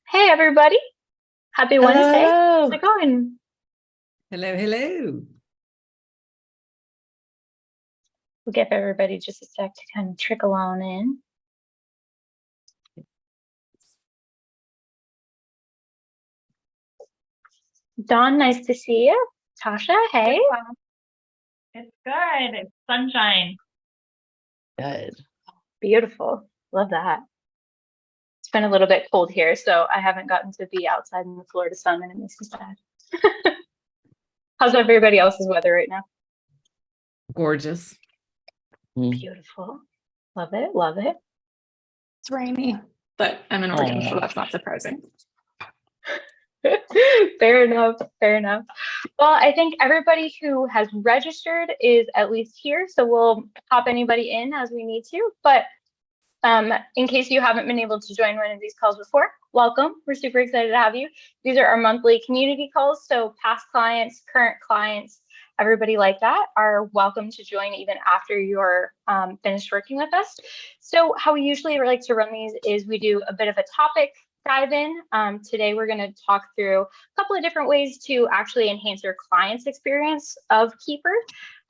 Hey everybody, happy Hello, Wednesday. How's hello. it going? Hello, hello. We'll give everybody just a sec to kind of trickle on in. Dawn, nice to see you. Tasha, hey. It's good. It's sunshine. Good. Beautiful. Love that. It's been a little bit cold here, so I haven't gotten to be outside in the Florida sun and it makes me sad. How's everybody else's weather right now? Gorgeous. Mm. Beautiful. Love it. Love it. It's rainy, but I'm in Oregon, so Oh, that's not surprising. Fair enough. Fair enough. Well, I think everybody who has registered is at least here, so we'll pop anybody in as we need to. But in case you haven't been able to join one of these calls before, welcome. We're super excited to have you. These are our monthly community calls, so past clients, current clients, everybody like that are welcome to join even after you're finished working with us. So how we usually like to run these is we do a bit of a topic dive in. Today we're going to talk through a couple of different ways to actually enhance your client's experience of Keeper.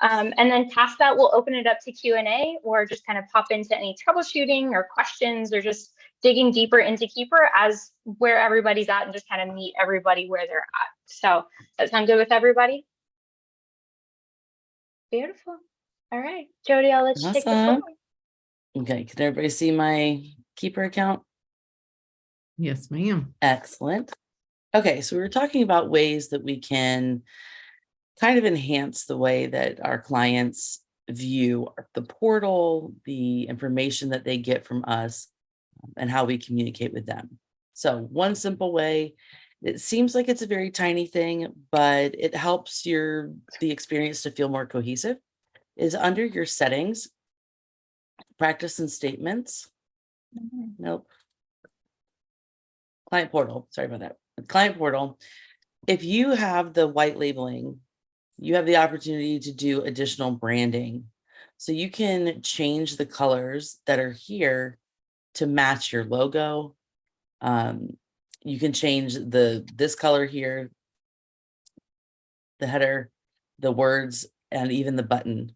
And then past that, we'll open it up to Q&A or just kind of pop into any troubleshooting or questions or just digging deeper into Keeper as where everybody's at and just kind of meet everybody where they're at. So that sound good with everybody? Beautiful. All right, Jody, I'll let you take the floor. awesome. Okay, can everybody see my Keeper account? Yes, ma'am. Excellent. Okay, so we were talking about ways that we can kind of enhance the way that our clients view the portal, the information that they get from us, and how we communicate with them. So one simple way, it seems like it's a very tiny thing, but it helps the experience to feel more cohesive, is under your settings, practice and statements. Nope. Client portal. Sorry about that. Client portal. If you have the white labeling, you have the opportunity to do additional branding. So you can change the colors that are here to match your logo. You can change this color here, the header, the words, and even the button.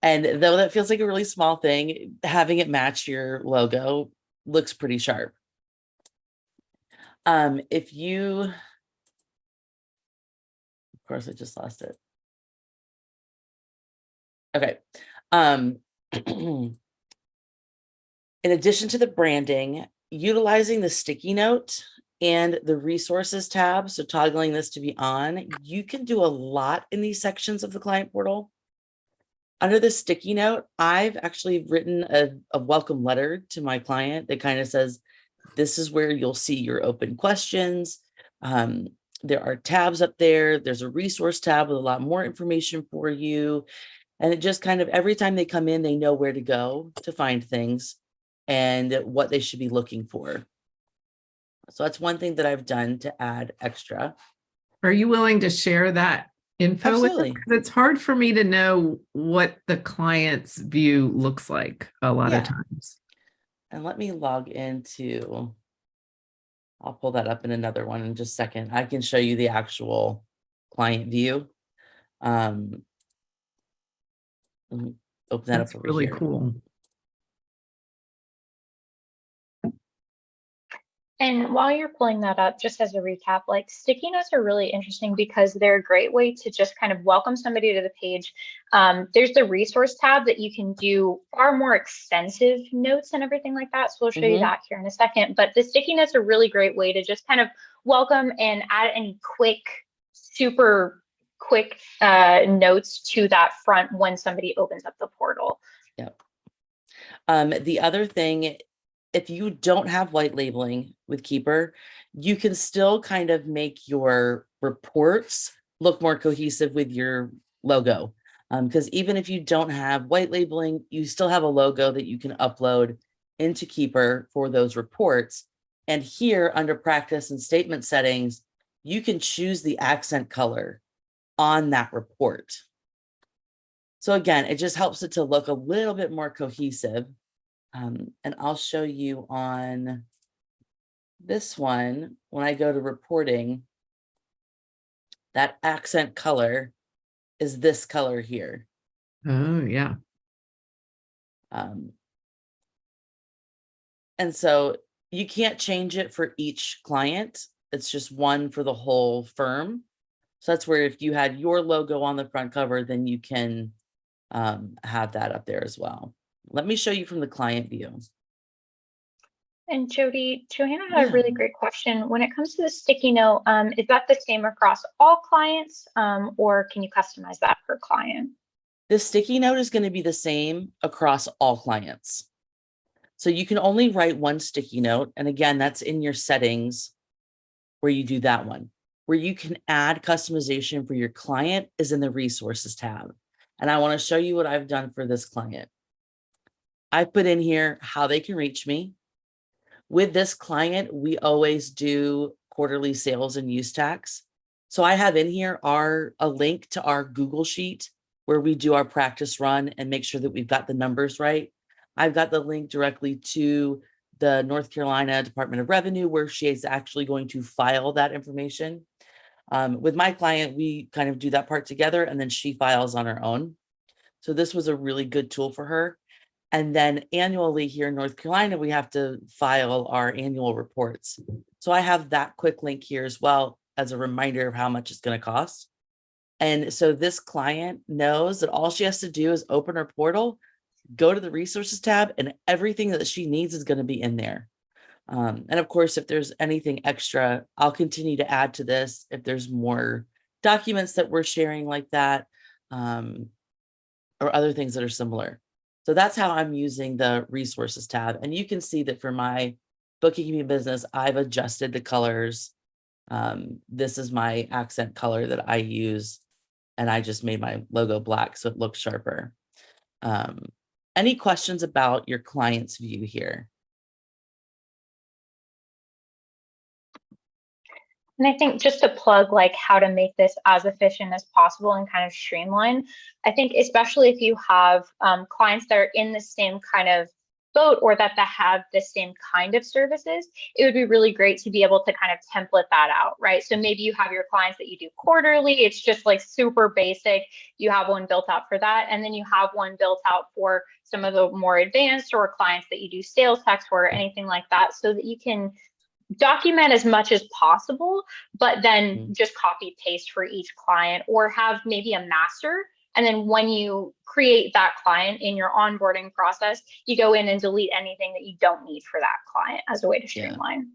And though that feels like a really small thing, having it match your logo looks pretty sharp. If you, of course, I just lost it. Okay. In addition to the branding, utilizing the sticky note and the resources tab, so toggling this to be on, you can do a lot in these sections of the client portal. Under the sticky note, I've actually written a welcome letter to my client that kind of says, this is where you'll see your open questions. There are tabs up there. There's a resource tab with a lot more information for you. And it just kind of, every time they come in, they know where to go to find things and what they should be looking for. So that's one thing that I've done to add extra. Are you willing to share that info with them? Absolutely. 'Cause it's hard for me to know what the client's view looks like a lot Yeah. of times. And let me log into, I'll pull that up in another one in just a second. I can show you the actual client view. Let me open that That's up over really here. cool. And while you're pulling that up, just as a recap, like sticky notes are really interesting because they're a great way to just kind of welcome somebody to the page. There's the resource tab that you can do far more extensive notes and everything like that. So we'll show you that here in a second. But the sticky notes are a really great way to just kind of welcome and add any quick, super quick notes to that front when somebody opens up the portal. Yep. The other thing, if you don't have white labeling with Keeper, you can still kind of make your reports look more cohesive with your logo. Because even if you don't have white labeling, you still have a logo that you can upload into Keeper for those reports. And here under practice and statement settings, you can choose the accent color on that report. So again, it just helps it to look a little bit more cohesive. And I'll show you on This one, when I go to reporting, that accent color is this color here. Oh, yeah. And so you can't change it for each client. It's just one for the whole firm. So that's where if you had your logo on the front cover, then you can have that up there as well. Let me show you from the client view. And Jody, Johanna had a Yeah. really great question. When it comes to the sticky note, is that the same across all clients, or can you customize that per client? The sticky note is going to be the same across all clients. So you can only write one sticky note. And again, that's in your settings where you do that one. Where you can add customization for your client is in the resources tab. And I want to show you what I've done for this client. I put in here how they can reach me. With this client, we always do quarterly sales and use tax. So I have in here a link to our Google Sheet where we do our practice run and make sure that we've got the numbers right. I've got the link directly to the North Carolina Department of Revenue where she is actually going to file that information. With my client, we kind of do that part together and then she files on her own. So this was a really good tool for her. And then annually here in North Carolina, we have to file our annual reports. So I have that quick link here as well as a reminder of how much it's going to cost. And so this client knows that all she has to do is open her portal, go to the resources tab, and everything that she needs is going to be in there. And of course, if there's anything extra, I'll continue to add to this if there's more documents that we're sharing like that, or other things that are similar. So that's how I'm using the resources tab. And you can see that for my bookkeeping business, I've adjusted the colors. This is my accent color that I use. And I just made my logo black so it looks sharper. Any questions about your client's view here? And I think just to plug like how to make this as efficient as possible and kind of streamline, I think especially if you have clients that are in the same kind of boat or that have the same kind of services, it would be really great to be able to kind of template that out, right? So maybe you have your clients that you do quarterly, it's just like super basic. You have one built out for that. And then you have one built out for some of the more advanced or clients that you do sales tax for or anything like that, so that you can document as much as possible, but then just copy paste for each client or have maybe a master. And then when you create that client in your onboarding process, you go in and delete anything that you don't need for that client as a way to streamline.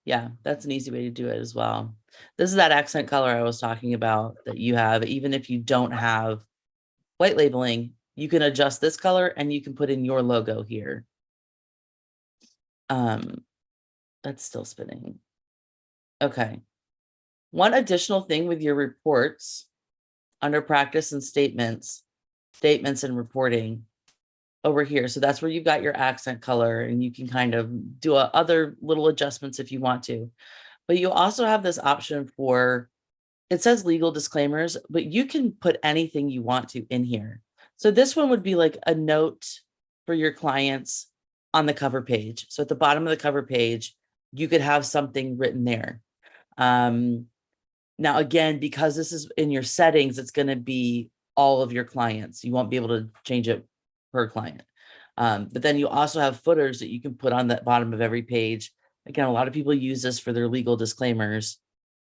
Yeah, that's an easy way to do it as well. This is that accent color I was talking about that you have. Even if you don't have white labeling, you can adjust this color and you can put in your logo here. That's still spinning. Okay. One additional thing with your reports under practice and statements and reporting over here. So that's where you've got your accent color and you can kind of do other little adjustments if you want to. But you also have this option for, it says legal disclaimers, but you can put anything you want to in here. So this one would be like a note for your clients on the cover page. So at the bottom of the cover page, you could have something written there. Now, again, because this is in your settings, it's going to be all of your clients. You won't be able to change it per client. But then you also have footers that you can put on the bottom of every page. Again, a lot of people use this for their legal disclaimers.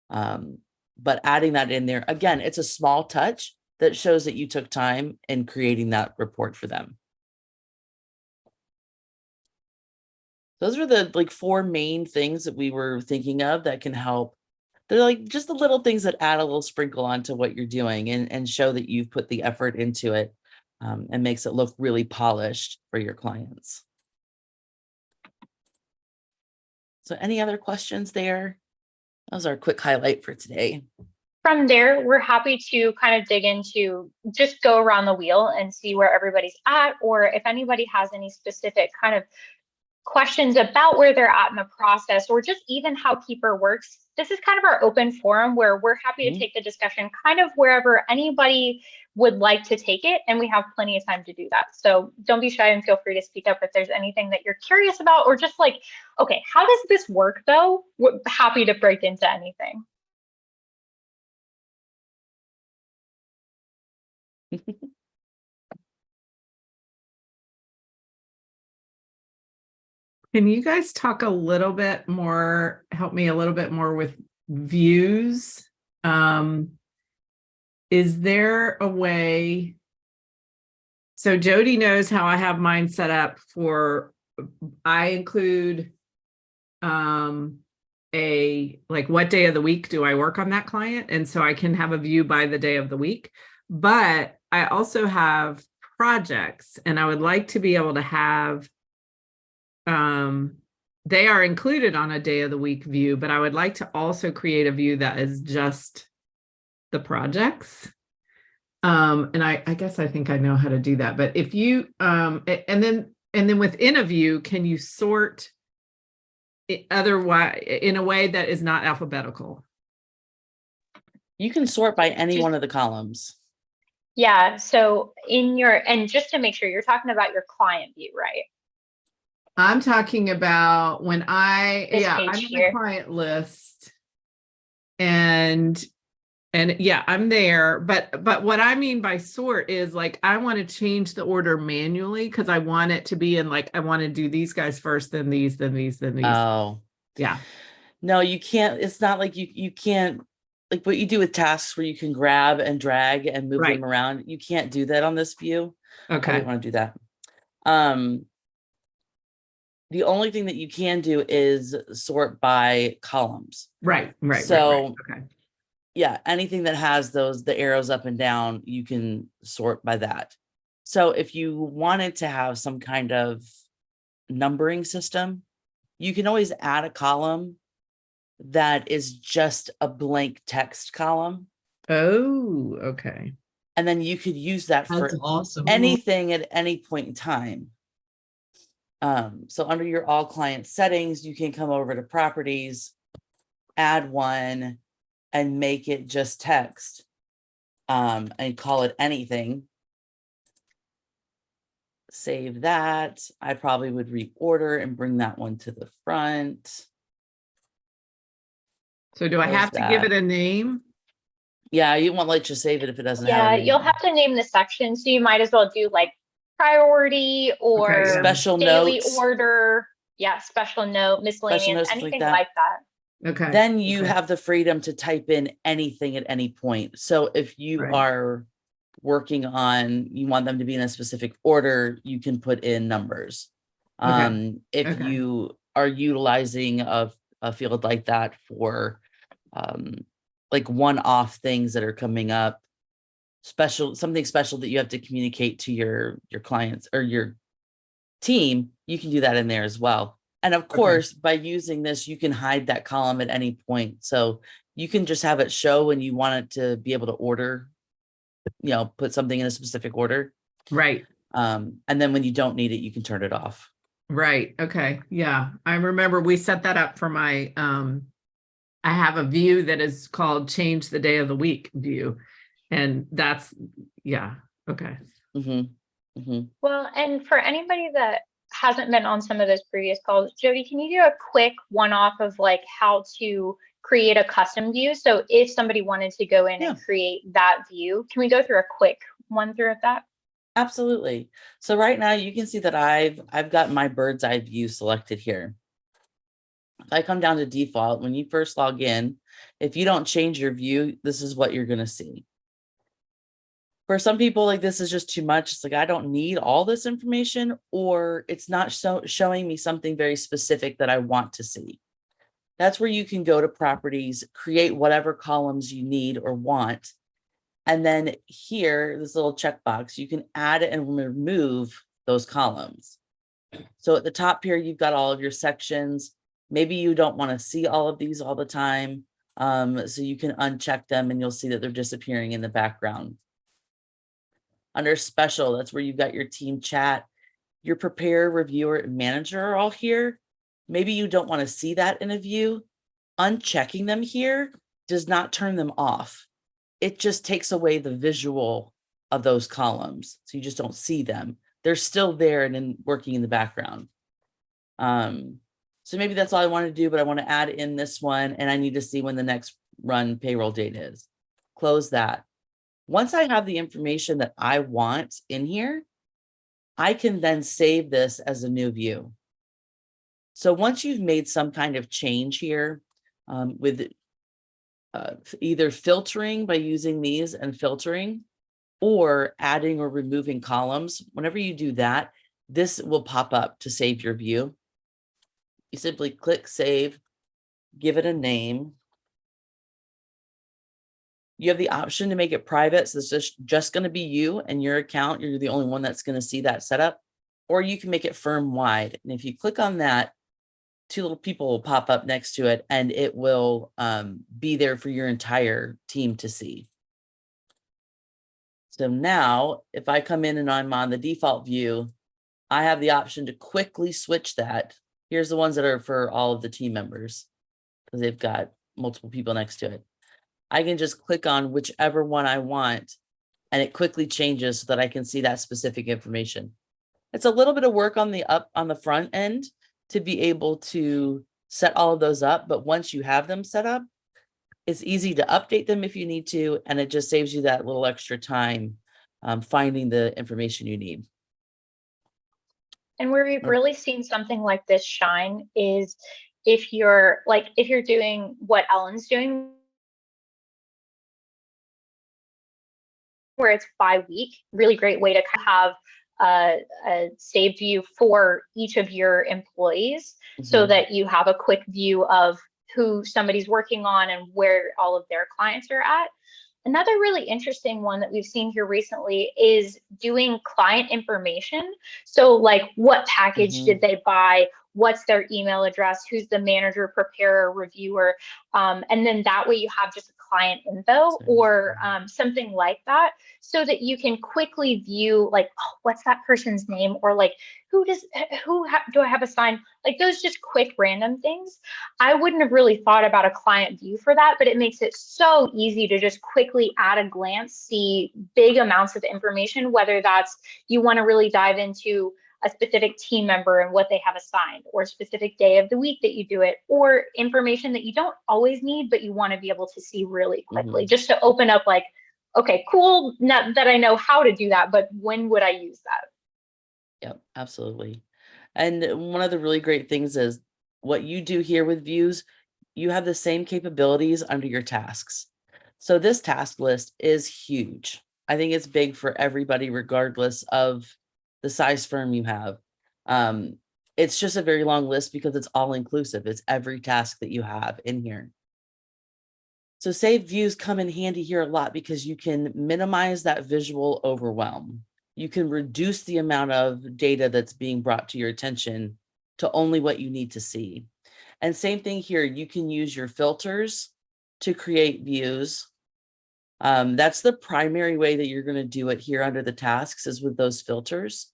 But adding that in there, again, it's a small touch that shows that you took time in creating that report for them. Those are the like 4 main things that we were thinking of that can help. They're like just the little things that add a little sprinkle onto what you're doing and show that you've put the effort into it, and makes it look really polished for your clients. So any other questions there? That was our quick highlight for today. From there, we're happy to kind of dig into, just go around the wheel and see where everybody's at, or if anybody has any specific kind of questions about where they're at in the process, or just even how Keeper works, this is kind of our open forum where we're happy to take the discussion kind of wherever anybody would like to take it, and we have plenty of time to do that. So don't be shy and feel free to speak up if there's anything that you're curious about, or just like, okay, how does this work though? We're happy to break into anything. Can you guys talk a little bit more, help me a little bit more with views? Is there a way? So Jody knows how I have mine set up for, I include like what day of the week do I work on that client? And so I can have a view by the day of the week, but I also have projects, and I would like to be able to have they are included on a day of the week view, but I would like to also create a view that is just the projects. And I guess I think I know how to do that, but if you, and then within a view, can you sort it otherwise in a way that is not alphabetical? You can sort by any one of the columns. Yeah, so in your, and just to make sure you're talking about your client view, right? I'm talking about when I'm This in page the here. client list, and yeah, I'm there. But what I mean by sort is like I want to change the order manually because I want it to be in like I want to do these guys first, then these, then these, then these. Oh, Yeah. no, you can't. It's not like you can't, like what you do with tasks where you can grab and drag and move Right. them around. You can't do that on this view. I Okay. don't want to do that. The only thing that you can do is sort by columns. Right. So Okay. yeah, anything that has the arrows up and down, you can sort by that. So if you wanted to have some kind of numbering system, you can always add a column that is just a blank text column. Oh, okay. And then you could use that for awesome. anything at any point in time. So under your all client settings, you can come over to properties, add one, and make it just text, and call it anything. Save that. I probably would reorder and bring that one to the front. So do I Close have to give that. it a name? Yeah, you won't let you save it if it doesn't have Yeah, a name. you'll have to name the section, so you might as well do like priority or Okay, yeah. Special daily notes. order. Yeah, special note, miscellaneous, notes, like anything that. like that. Okay. Then you Okay. have the freedom to type in anything at any point. So if you Right. are working on, you want them to be in a specific order, you can put in numbers. If Okay. you are utilizing a field like that for like one-off things that are coming up, something special that you have to communicate to your clients or your team, you can do that in there as well. And of course, by using this, you can hide that column at any point. So you can just have it show when you want it to be able to order, put something in a specific order. Right. And then when you don't need it, you can turn it off. Right. Okay. Yeah. I remember we set that up for my, I have a view that is called change the day of the week view. And that's, yeah. Okay. Mm-hmm. Mm-hmm. Well, and for anybody that hasn't been on some of those previous calls, Jody, can you do a quick one-off of like how to create a custom view? So if somebody wanted to go in and create that view, can we go through a quick one through of that? Absolutely. So right now you can see that I've got my bird's eye view selected here. If I come down to default, when you first log in, if you don't change your view, this is what you're going to see. For some people, like this is just too much. It's like, I don't need all this information, or it's not showing me something very specific that I want to see. That's where you can go to properties, create whatever columns you need or want. And then here, this little checkbox, you can add and remove those columns. So at the top here, you've got all of your sections. Maybe you don't want to see all of these all the time. So you can uncheck them and you'll see that they're disappearing in the background. Under special, that's where you've got your team chat your preparer, reviewer, and manager are all here. Maybe you don't want to see that in a view. Unchecking them here does not turn them off. It just takes away the visual of those columns. So you just don't see them. They're still there and working in the background. So maybe that's all I want to do, but I want to add in this one, and I need to see when the next run payroll date is. Close that. Once I have the information that I want in here, I can then save this as a new view. So once you've made some kind of change here with either filtering by using these and filtering, or adding or removing columns, whenever you do that, this will pop up to save your view. You simply click save, give it a name. You have the option to make it private, so it's just going to be you and your account. You're the only one that's going to see that setup. Or you can make it firm wide. And if you click on that, 2 little people will pop up next to it, and it will be there for your entire team to see. So now, if I come in and I'm on the default view, I have the option to quickly switch that. Here's the ones that are for all of the team members, because they've got multiple people next to it. I can just click on whichever one I want, and it quickly changes so that I can see that specific information. It's a little bit of work on the front end to be able to set all of those up, but once you have them set up, it's easy to update them if you need to, and it just saves you that little extra time finding the information you need. And where we've really seen something like this shine is if you're doing what Ellen's doing, where it's by week, really great way to have a saved view for each of your employees, so that you have a quick view of who somebody's working on and where all of their clients are at. Another really interesting one that we've seen here recently is doing client information. So like, what package did they buy? What's their email address? Who's the manager, preparer, reviewer? And then that way you have just a client info or something like that, so that you can quickly view like, oh, what's that person's name? Or like, do I have assigned? Like those just quick random things. I wouldn't have really thought about a client view for that, but it makes it so easy to just quickly at a glance see big amounts of information, whether that's you want to really dive into a specific team member and what they have assigned, or a specific day of the week that you do it, or information that you don't always need, but you want to be able to see really quickly, just to open up like, okay, cool, not that I know how to do that, but when would I use that? Yep, absolutely. And one of the really great things is what you do here with views, you have the same capabilities under your tasks. So this task list is huge. I think it's big for everybody, regardless of the size firm you have. It's just a very long list because it's all inclusive. It's every task that you have in here. So saved views come in handy here a lot because you can minimize that visual overwhelm. You can reduce the amount of data that's being brought to your attention to only what you need to see. And same thing here, you can use your filters to create views. That's the primary way that you're going to do it here under the tasks, is with those filters.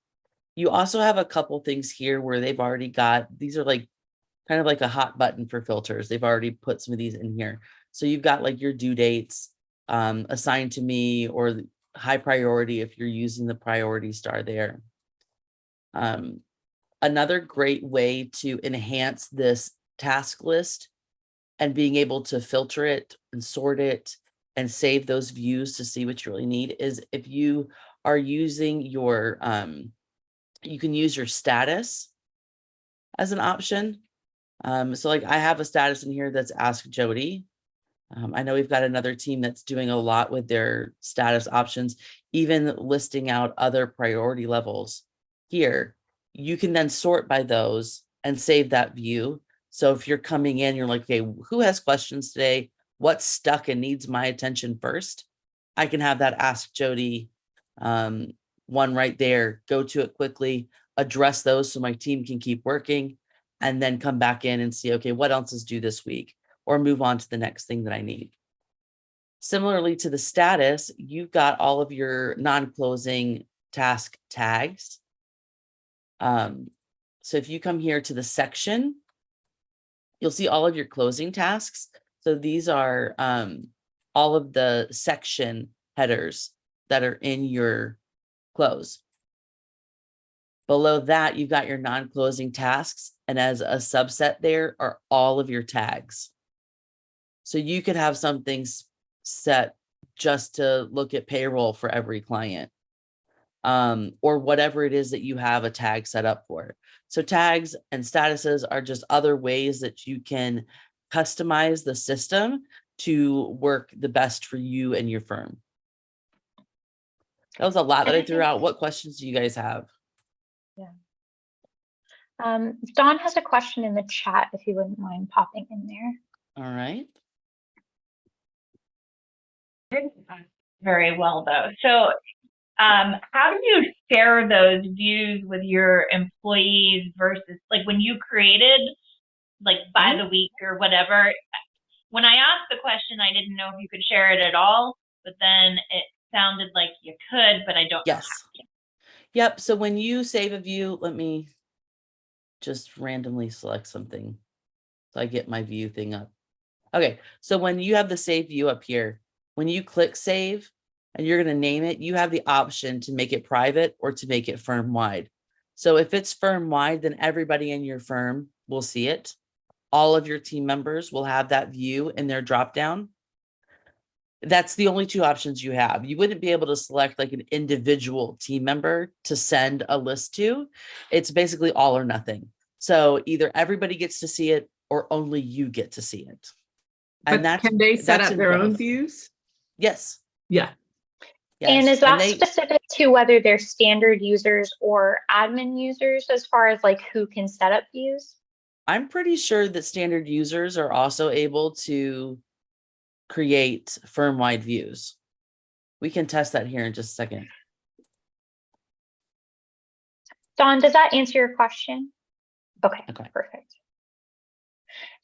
You also have a couple things here where they've already got, these are like kind of like a hot button for filters. They've already put some of these in here. So you've got like your due dates assigned to me, or high priority if you're using the priority star there. Another great way to enhance this task list and being able to filter it and sort it and save those views to see what you really need is if you are using your, you can use your status as an option. So like I have a status in here that's Ask Jody. I know we've got another team that's doing a lot with their status options, even listing out other priority levels here. You can then sort by those and save that view. So if you're coming in, you're like, okay, who has questions today? What's stuck and needs my attention first? I can have that Ask Jody one right there, go to it quickly, address those so my team can keep working, and then come back in and see, okay, what else is due this week? Or move on to the next thing that I need. Similarly to the status, you've got all of your non-closing task tags. So if you come here to the section, you'll see all of your closing tasks. So these are all of the section headers that are in your close. Below that, you've got your non-closing tasks. And as a subset there are all of your tags. So you could have something set just to look at payroll for every client, or whatever it is that you have a tag set up for. So tags and statuses are just other ways that you can customize the system to work the best for you and your firm. That was a lot that I threw out. What questions do you guys have? Dawn has a question in the chat if you wouldn't mind popping in there. All right. Very well, though. So how do you share those views with your employees versus like when you created like by the week or whatever? When I asked the question, I didn't know if you could share it at all, but then it sounded like you could, but I don't know how to. Yep. So when you save a view, let me just randomly select something so I get my view thing up. Okay. So when you have the save view up here, when you click save and you're going to name it, you have the option to make it private or to make it firm wide. So if it's firm wide, then everybody in your firm will see it. All of your team members will have that view in their dropdown. That's the only two options you have. You wouldn't be able to select like an individual team member to send a list to. It's basically all or nothing. So either everybody gets to see it or only you get to see it. But And that's, can they set that's up in their own both. views? Yes. Yeah. Yes. And is that they- specific to whether they're standard users or admin users as far as like who can set up views? I'm pretty sure that standard users are also able to create firm-wide views. We can test that here in just a second. Dawn, does that answer your question? Okay, Okay. perfect.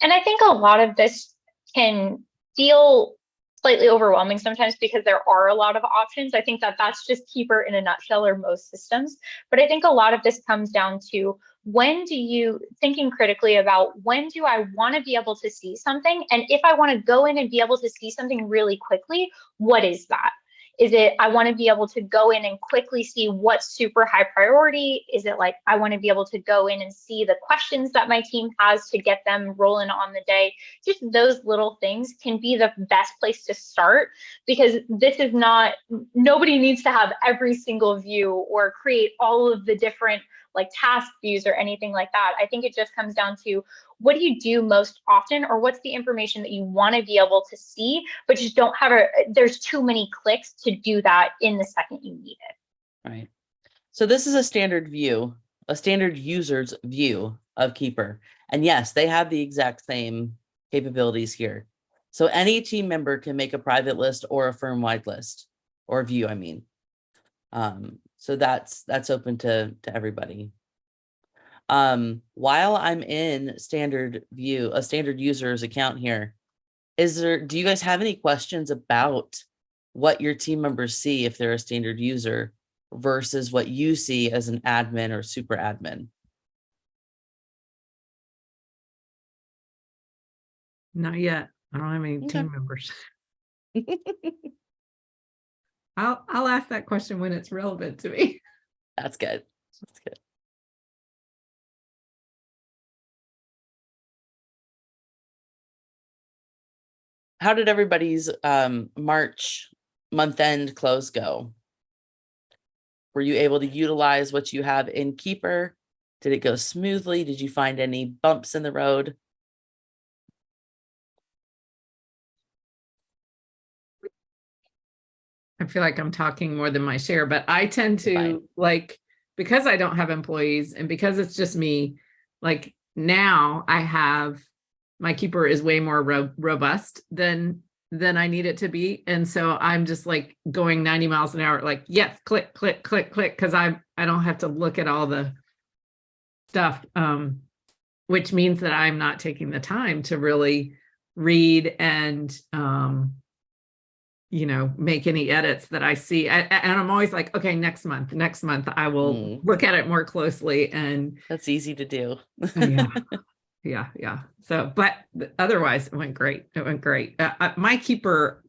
And I think a lot of this can feel slightly overwhelming sometimes because there are a lot of options. I think that that's just Keeper in a nutshell or most systems. But I think a lot of this comes down to when do you thinking critically about when do I want to be able to see something? And if I want to go in and be able to see something really quickly, what is that? Is it I want to be able to go in and quickly see what's super high priority? Is it like I want to be able to go in and see the questions that my team has to get them rolling on the day? Just those little things can be the best place to start, because this is not, nobody needs to have every single view or create all of the different like task views or anything like that. I think it just comes down to what do you do most often, or what's the information that you want to be able to see, but just don't have there's too many clicks to do that in the second you need it. Right. So this is a standard view, a standard user's view of Keeper. And yes, they have the exact same capabilities here. So any team member can make a private list or a firm-wide list or view, I mean. So that's open to everybody. While I'm in standard view, a standard user's account here, do you guys have any questions about what your team members see if they're a standard user versus what you see as an admin or super admin? Not yet. I don't have any Okay. team members. I'll ask that question when it's relevant to me. That's good. That's good. How did everybody's March month-end close go? Were you able to utilize what you have in Keeper? Did it go smoothly? Did you find any bumps in the road? I feel like I'm talking more than my share, but I tend to Fine. like, because I don't have employees and because it's just me, like now I have, my Keeper is way more robust than I need it to be. And so I'm just like going 90 miles an hour, like, yes, click, click, click, click. Cause I don't have to look at all the stuff, which means that I'm not taking the time to really read and make any edits that I see. And I'm always like, okay, next month I will look at it more closely. And That's easy to do. yeah. So, but otherwise it went great. My Keeper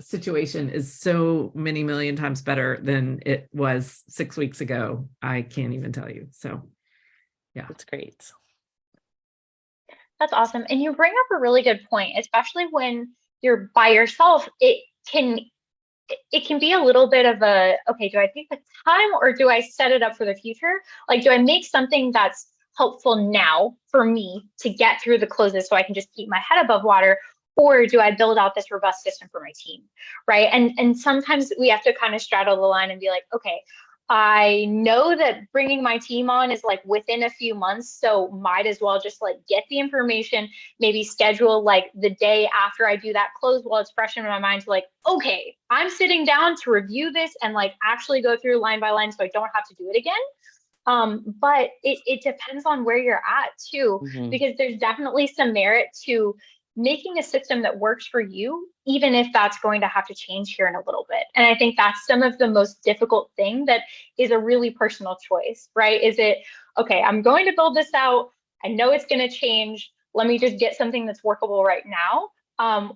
situation is so many million times better than it was 6 weeks ago. I can't even tell you. So yeah, That's great. That's awesome. And you bring up a really good point, especially when you're by yourself. It can be a little bit of a, okay, do I take the time or do I set it up for the future? Like, do I make something that's helpful now for me to get through the closes so I can just keep my head above water? Or do I build out this robust system for my team, right? And sometimes we have to kind of straddle the line and be like, okay, I know that bringing my team on is like within a few months, so might as well just like get the information, maybe schedule like the day after I do that close while it's fresh in my mind to like, okay, I'm sitting down to review this and like actually go through line by line so I don't have to do it again. But it depends on where you're at too, because there's definitely some merit to making a system that works for you, even if that's going to have to change here in a little bit. And I think that's some of the most difficult thing that is a really personal choice, right? Is it, okay, I'm going to build this out. I know it's going to change. Let me just get something that's workable right now.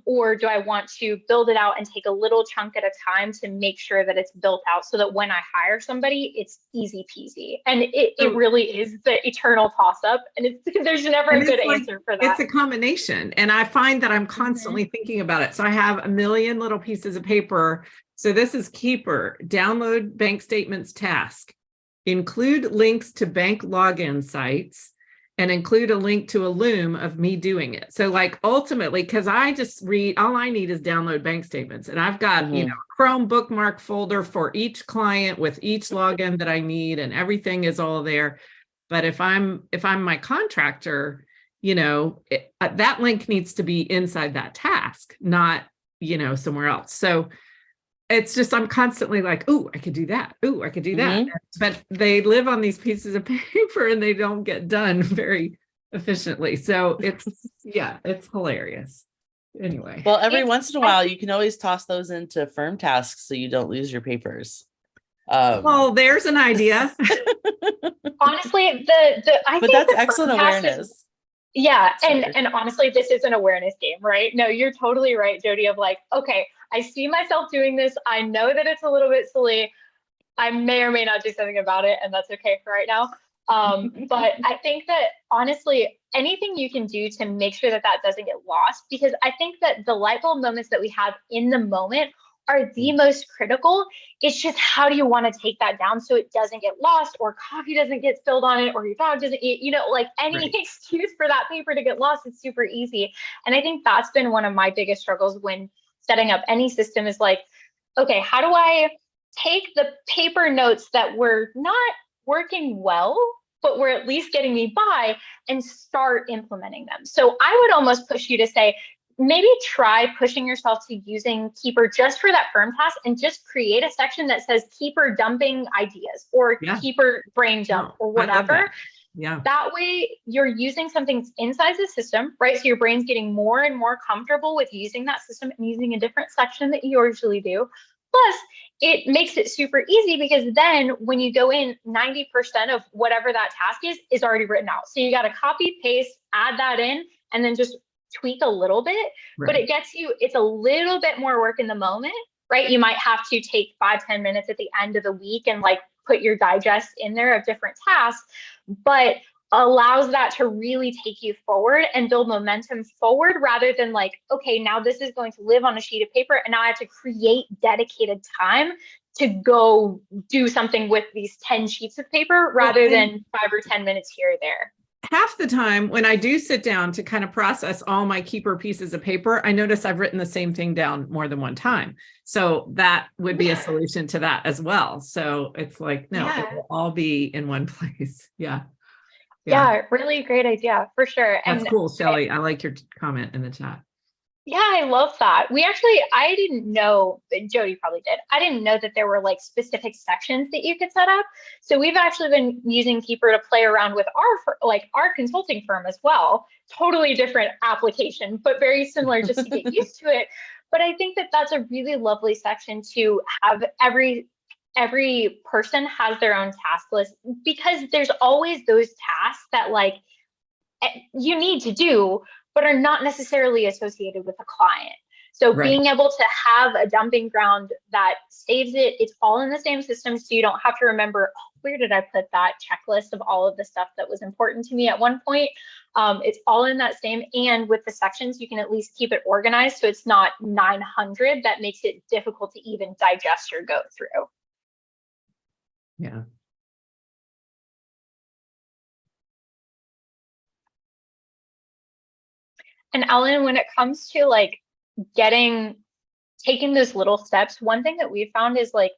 Or do I want to build it out and take a little chunk at a time to make sure that it's built out so that when I hire somebody, it's easy peasy. And it really is the eternal toss up. And there's never a good answer for that. It's a combination. And I find that I'm constantly thinking about it. So I have a million little pieces of paper. So this is Keeper, download bank statements task, include links to bank login sites, and include a link to a Loom of me doing it. So like ultimately, because I just read, all I need is download bank statements. And I've got, Chrome bookmark folder for each client with each login that I need, and everything is all there. But if I'm my contractor, that link needs to be inside that task, not, somewhere else. So it's just, I'm constantly like, oh, I could do that. Oh, I could do that. But they live on these pieces of paper and they don't get done very efficiently. So it's hilarious. Anyway. Well, every once in a while, you can always toss those into firm tasks so you don't lose your papers. Well, there's an idea. Honestly, I but think that's the excellent firm task awareness. And honestly, this is an awareness game, right? No, you're totally right, Jody, of like, okay, I see myself doing this. I know that it's a little bit silly. I may or may not do something about it, and that's okay for right now. But I think that honestly, anything you can do to make sure that doesn't get lost, because I think that the light bulb moments that we have in the moment are the most critical. It's just, how do you want to take that down so it doesn't get lost, or coffee doesn't get spilled on it, or your dog doesn't eat, like any excuse for that paper to get lost. It's super easy. And I think that's been one of my biggest struggles when setting up any system is like, okay, how do I take the paper notes that were not working well, but were at least getting me by, and start implementing them? So I would almost push you to say, maybe try pushing yourself to using Keeper just for that firm task, and just create a section that says Keeper dumping ideas, or Keeper brain dump, or whatever. That way you're using something inside the system, right? So your brain's getting more and more comfortable with using that system and using a different section that you usually do. Plus, it makes it super easy, because then when you go in, 90% of whatever that task is already written out. So you got to copy, paste, add that in, and then just tweak a little bit, but it gets you, it's a little bit more work in the moment, right? You might have to take 5-10 minutes at the end of the week and like put your digest in there of different tasks, but allows that to really take you forward and build momentum forward, rather than like, okay, now this is going to live on a sheet of paper, and now I have to create dedicated time to go do something with these 10 sheets of paper, rather than 5 or 10 minutes here or there. Half the time when I do sit down to kind of process all my Keeper pieces of paper, I notice I've written the same thing down more than one time. So that would be a solution to that as well. So it's like, no, it will all be in one place. Yeah, really great idea for sure. That's cool, Shelly. I like your comment in the chat. Yeah, I love that. I didn't know, Jody probably did. I didn't know that there were like specific sections that you could set up. So we've actually been using Keeper to play around with our consulting firm as well. Totally different application, but very similar, just to get used to it. But I think that that's a really lovely section to have. Every person has their own task list, because there's always those tasks that like you need to do, but are not necessarily associated with a client. So Right. being able to have a dumping ground that saves it, it's all in the same system. So you don't have to remember, oh, where did I put that checklist of all of the stuff that was important to me at one point? It's all in that same, and with the sections, you can at least keep it organized. So it's not 900 that makes it difficult to even digest or go through. Yeah. And Ellen, when it comes to like taking those little steps, one thing that we found is like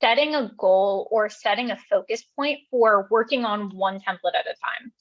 setting a goal or setting a focus point for working on one template at a time.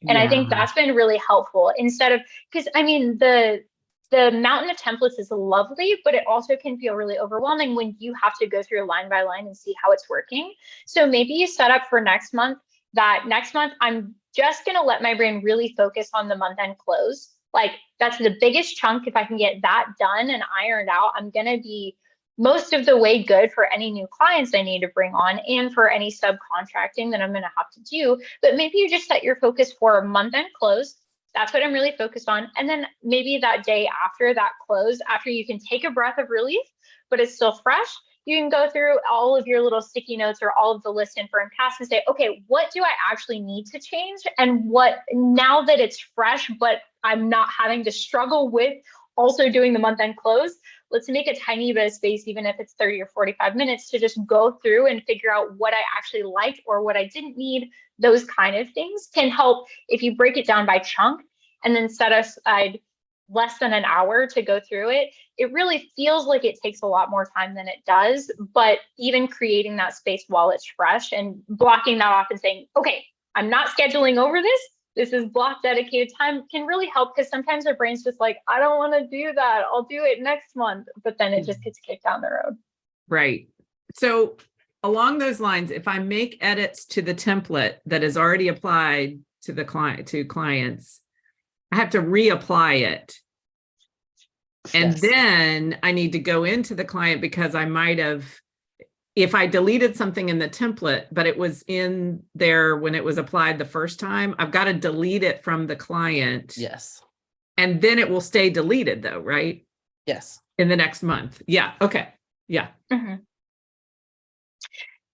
And I think Yeah. that's been really helpful, instead of, because I mean, the mountain of templates is lovely, but it also can feel really overwhelming when you have to go through line by line and see how it's working. So maybe you set up for next month that next month, I'm just going to let my brain really focus on the month end close. Like that's the biggest chunk. If I can get that done and ironed out, I'm going to be most of the way good for any new clients I need to bring on and for any subcontracting that I'm going to have to do. But maybe you just set your focus for month end close. That's what I'm really focused on. And then maybe that day after that close, after you can take a breath of relief, but it's still fresh, you can go through all of your little sticky notes or all of the list info tasks and say, okay, what do I actually need to change? And what, now that it's fresh, but I'm not having to struggle with also doing the month end close, let's make a tiny bit of space, even if it's 30 or 45 minutes, to just go through and figure out what I actually liked or what I didn't need. Those kind of things can help if you break it down by chunk and then set aside less than an hour to go through it. It really feels like it takes a lot more time than it does, but even creating that space while it's fresh and blocking that off and saying, okay, I'm not scheduling over this. This is block dedicated time, can really help, because sometimes our brain's just like, I don't want to do that. I'll do it next month. But then it just gets kicked down the road. Right. So along those lines, if I make edits to the template that is already applied to the clients, I have to reapply it. And Yes. then I need to go into the client, because I might have, if I deleted something in the template, but it was in there when it was applied the first time, I've got to delete it from the client. Yes. And then it will stay deleted though, right? Yes. In the next month. Yeah. Okay. Yeah. Mm-hmm.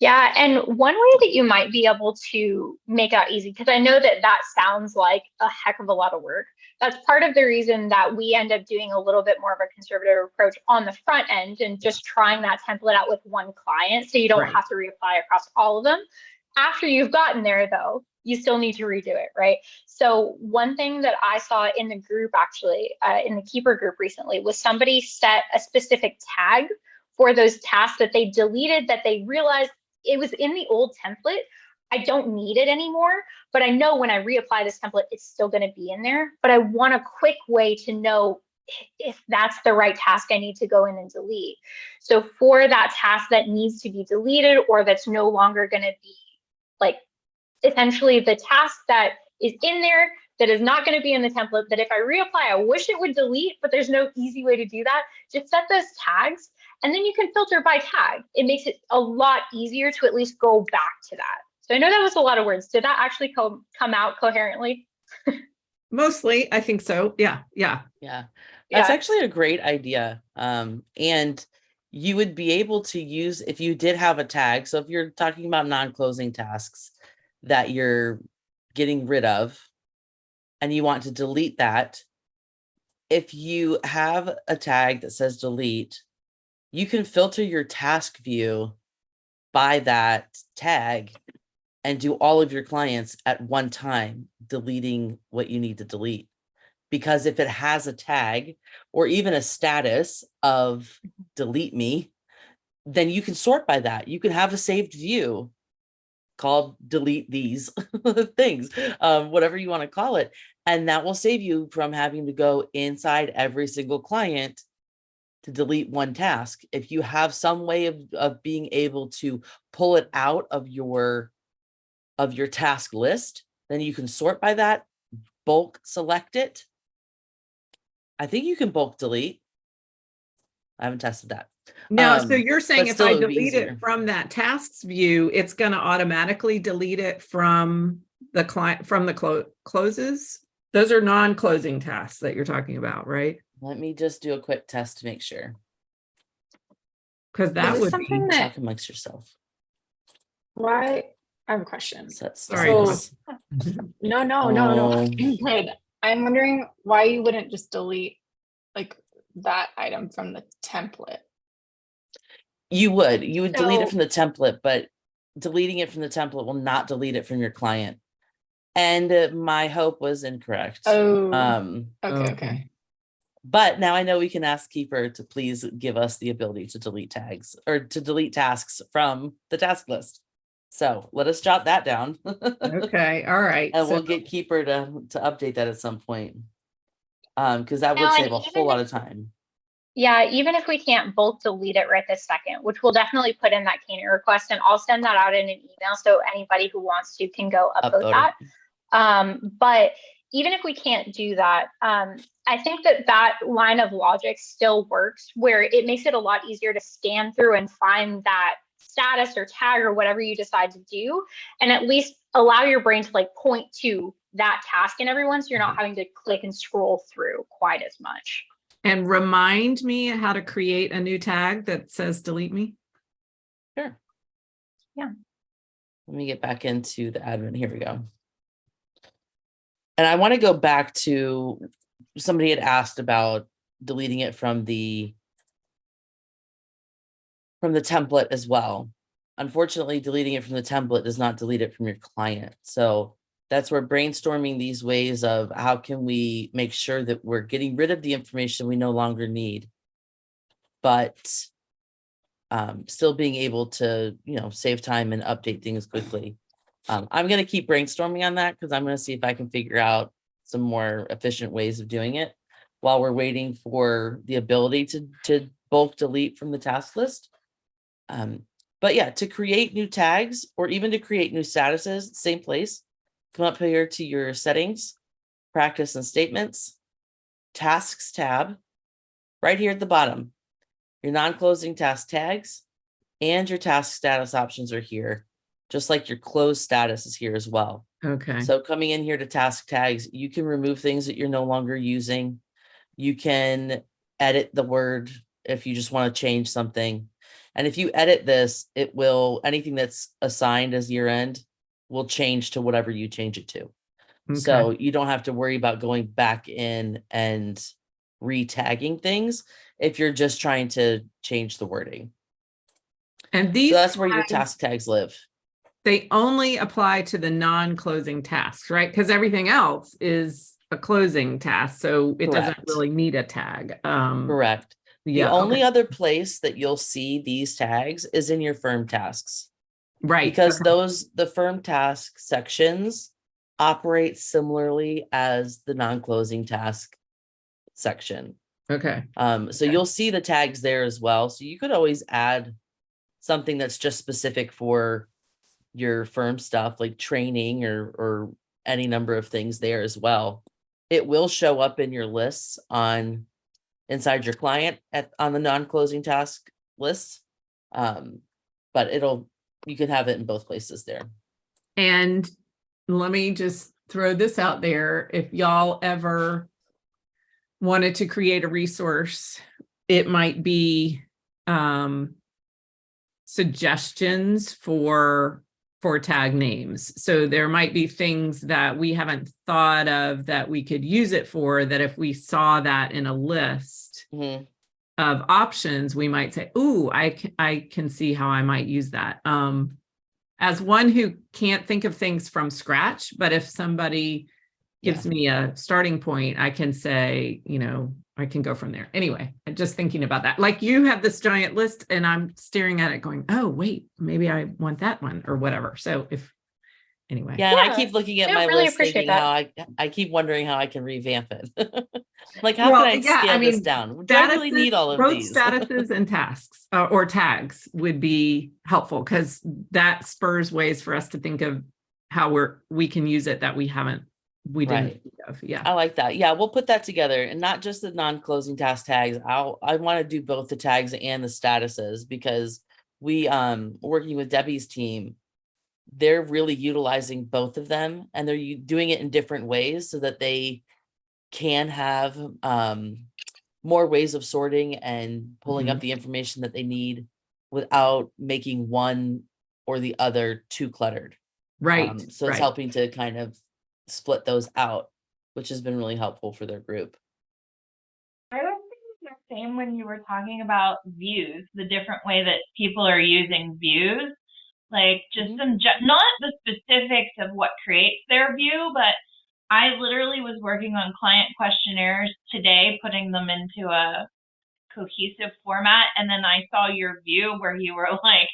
Yeah, and one way that you might be able to make that easy, because I know that that sounds like a heck of a lot of work. That's part of the reason that we end up doing a little bit more of a conservative approach on the front end and just trying that template out with one client, so you don't have to reapply across all of them. After you've gotten there, though, you still need to redo it, right? So one thing that I saw in the group, actually, in the Keeper group recently, was somebody set a specific tag for those tasks that they deleted, that they realized it was in the old template. I don't need it anymore, but I know when I reapply this template, it's still going to be in there. But I want a quick way to know if that's the right task I need to go in and delete. So for that task that needs to be deleted, or that's no longer going to be, like, essentially the task that is in there that is not going to be in the template, that if I reapply, I wish it would delete, but there's no easy way to do that. Just set those tags, and then you can filter by tag. It makes it a lot easier to at least go back to that. So I know that was a lot of words. Did that actually come out coherently? Mostly, I think so. Yeah. Yeah. Yeah. That's Yeah. actually a great idea. And you would be able to use, if you did have a tag. So if you're talking about non-closing tasks that you're getting rid of and you want to delete that, if you have a tag that says delete, you can filter your task view by that tag and do all of your clients at one time, deleting what you need to delete. Because if it has a tag or even a status of delete me, then you can sort by that. You can have a saved view called delete these things, whatever you want to call it. And that will save you from having to go inside every single client to delete one task. If you have some way of being able to pull it out of your task list, then you can sort by that, bulk select it. I think you can bulk delete. I haven't tested that. No, so Um, you're saying but if still I it would be delete easier. it from that tasks view, it's going to automatically delete it from the client, from the closes? Those are non-closing tasks that you're talking about, right? Let me just do a quick test to make sure. Because that this would something be, that- Talk amongst yourself. Why? I have a question. Set sorry. status. No. Oh. Good. I'm wondering why you wouldn't just delete like that item from the template. You would delete it So- from the template, but deleting it from the template will not delete it from your client. And my hope was incorrect. Oh, Um, okay. but now I know we can ask Keeper to please give us the ability to delete tags or to delete tasks from the task list. So let us jot that down. okay, all right. And we'll So- get Keeper to update that at some point. Because that would Now, and save a even whole lot if- of time. Yeah, even if we can't both delete it right this second, which we'll definitely put in that candidate request, and I'll send that out in an email so anybody who wants to can go upvote Upvote that. But even if we can't do that, I think that line of logic still works, where it makes it a lot easier to scan through and find that status or tag or whatever you decide to do, and at least allow your brain to like point to that task in everyone, so you're not having to click and scroll through quite as much. And remind me how to create a new tag that says delete me. Sure. Yeah. Let me get back into the admin. Here we go. And I want to go back to somebody had asked about deleting it from the template as well. Unfortunately, deleting it from the template does not delete it from your client. So that's where brainstorming these ways of how can we make sure that we're getting rid of the information we no longer need, but still being able to, save time and update things quickly. I'm going to keep brainstorming on that because I'm going to see if I can figure out some more efficient ways of doing it while we're waiting for the ability to bulk delete from the task list. But yeah, to create new tags or even to create new statuses, same place. Come up here to your settings, practice and statements, tasks tab, right here at the bottom. Your non-closing task tags and your task status options are here, just like your closed status is here as well. Okay. So coming in here to task tags, you can remove things that you're no longer using. You can edit the word if you just want to change something. And if you edit this, it will, anything that's assigned as year end will change to whatever you change it to. Okay. So you don't have to worry about going back in and re-tagging things if you're just trying to change the wording. And these So that's where your tags, task tags live. they only apply to the non-closing tasks, right? Because everything else is a closing task, so it doesn't Correct. really need a tag. Correct. Yeah, The only okay. other place that you'll see these tags is in your firm tasks, Right, because okay. the firm task sections operate similarly as the non-closing task section. Okay. So Okay. you'll see the tags there as well. So you could always add something that's just specific for your firm stuff, like training or any number of things there as well. It will show up in your lists inside your client on the non-closing task list. But you can have it in both places there. And let me just throw this out there. If y'all ever wanted to create a resource, it might be suggestions for tag names. So there might be things that we haven't thought of that we could use it for, that if we saw that in a list Mhm. of options, we might say, ooh, I can see how I might use that. As one who can't think of things from scratch, but if somebody gives me a starting point, I can say, I can go from there. Anyway, I'm just thinking about that. Like you have this giant list and I'm staring at it going, oh, wait, maybe I want that one or whatever. So anyway. Yeah, and I Yeah. keep looking at No, my really list appreciate thinking how I keep wondering how I can revamp it. Like, how Well, can I yeah, scale I this mean, down? Do I really need all of both these? statuses and tasks or tags would be helpful because that spurs ways for us to think of how we can use it that we haven't we didn't Right. think of. Yeah. I like that. Yeah, we'll put that together, and not just the non-closing task tags. I want to do both the tags and the statuses, because we working with Debbie's team, they're really utilizing both of them, and they're doing it in different ways so that they can have more ways of sorting and pulling up the information that they need without making one or the other too cluttered. Right. So it's helping to kind of split those out, which has been really helpful for their group. I was thinking the same when you were talking about views, the different way that people are using views. Like just some, not the specifics of what creates their view, but I literally was working on client questionnaires today, putting them into a cohesive format. And then I saw your view where you were like,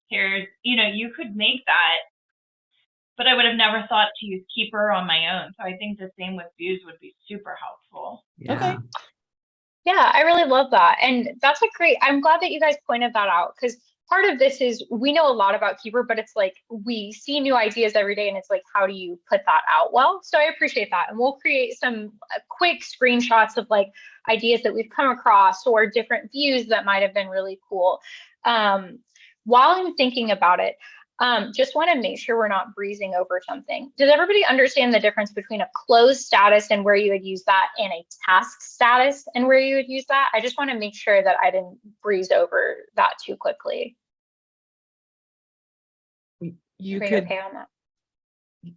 here's, you could make that, but I would have never thought to use Keeper on my own. So I think the same with views would be super helpful. Yeah. Okay. Yeah, I really love that. And that's I'm glad that you guys pointed that out, because part of this is we know a lot about Keeper, but it's like we see new ideas every day, and it's like, how do you put that out well? So I appreciate that. And we'll create some quick screenshots of like ideas that we've come across or different views that might have been really cool. While I'm thinking about it, just want to make sure we're not breezing over something. Does everybody understand the difference between a closed status and where you would use that, and a task status and where you would use that? I just want to make sure that I didn't breeze over that too quickly. You Are you could okay on that?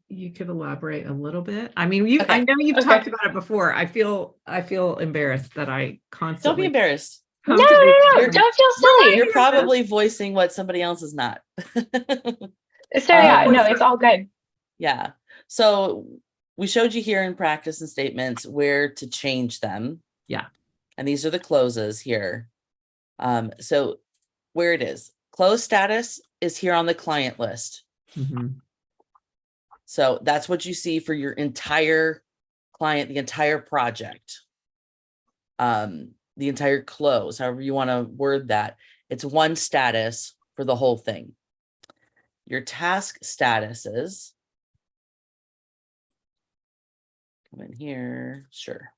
you could elaborate a little bit. I mean, Okay. I know you've Okay. talked about it before. I feel embarrassed that I constantly Don't be embarrassed. No, come to no, these- no, don't feel silly. You're probably voicing what somebody else is not. So yeah, Um, no, it's all good. Yeah. So we showed you here in practice and statements where to change them. Yeah. And these are the closes here. So where it is, close status is here on the client list. Mhm. So that's what you see for your entire client, the entire project. The entire close, however you want to word that. It's one status for the whole thing. Your task statuses. Come in here, sure.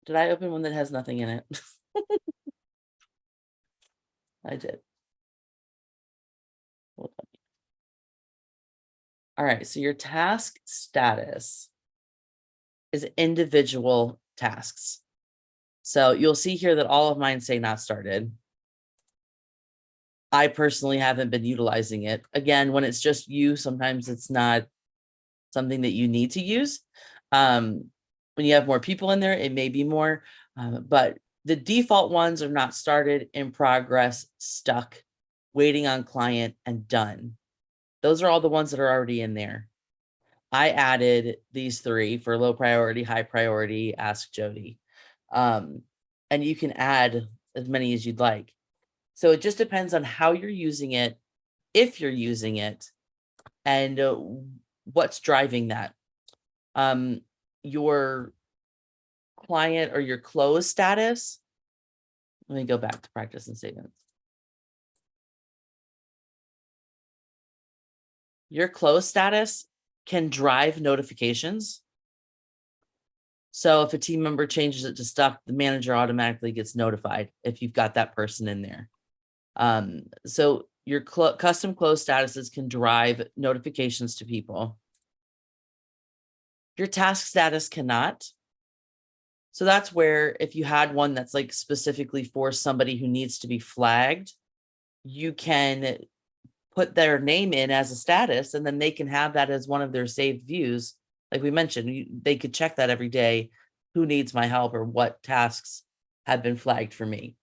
Did I open one that has nothing in it? I did. Hold on. All right, so your task status is individual tasks. So you'll see here that all of mine say not started. I personally haven't been utilizing it. Again, when it's just you, sometimes it's not something that you need to use. When you have more people in there, it may be more, but the default ones are not started, in progress, stuck, waiting on client, and done. Those are all the ones that are already in there. I added these three for low priority, high priority, ask Jody. And you can add as many as you'd like. So it just depends on how you're using it, if you're using it, and what's driving that. Your client or your close status. Let me go back to practice and statements. Your close status can drive notifications. So if a team member changes it to stuck, the manager automatically gets notified if you've got that person in there. So your custom close statuses can drive notifications to people. Your task status cannot. So that's where if you had one that's like specifically for somebody who needs to be flagged, you can put their name in as a status, and then they can have that as one of their saved views. Like we mentioned, they could check that every day. Who needs my help, or what tasks have been flagged for me?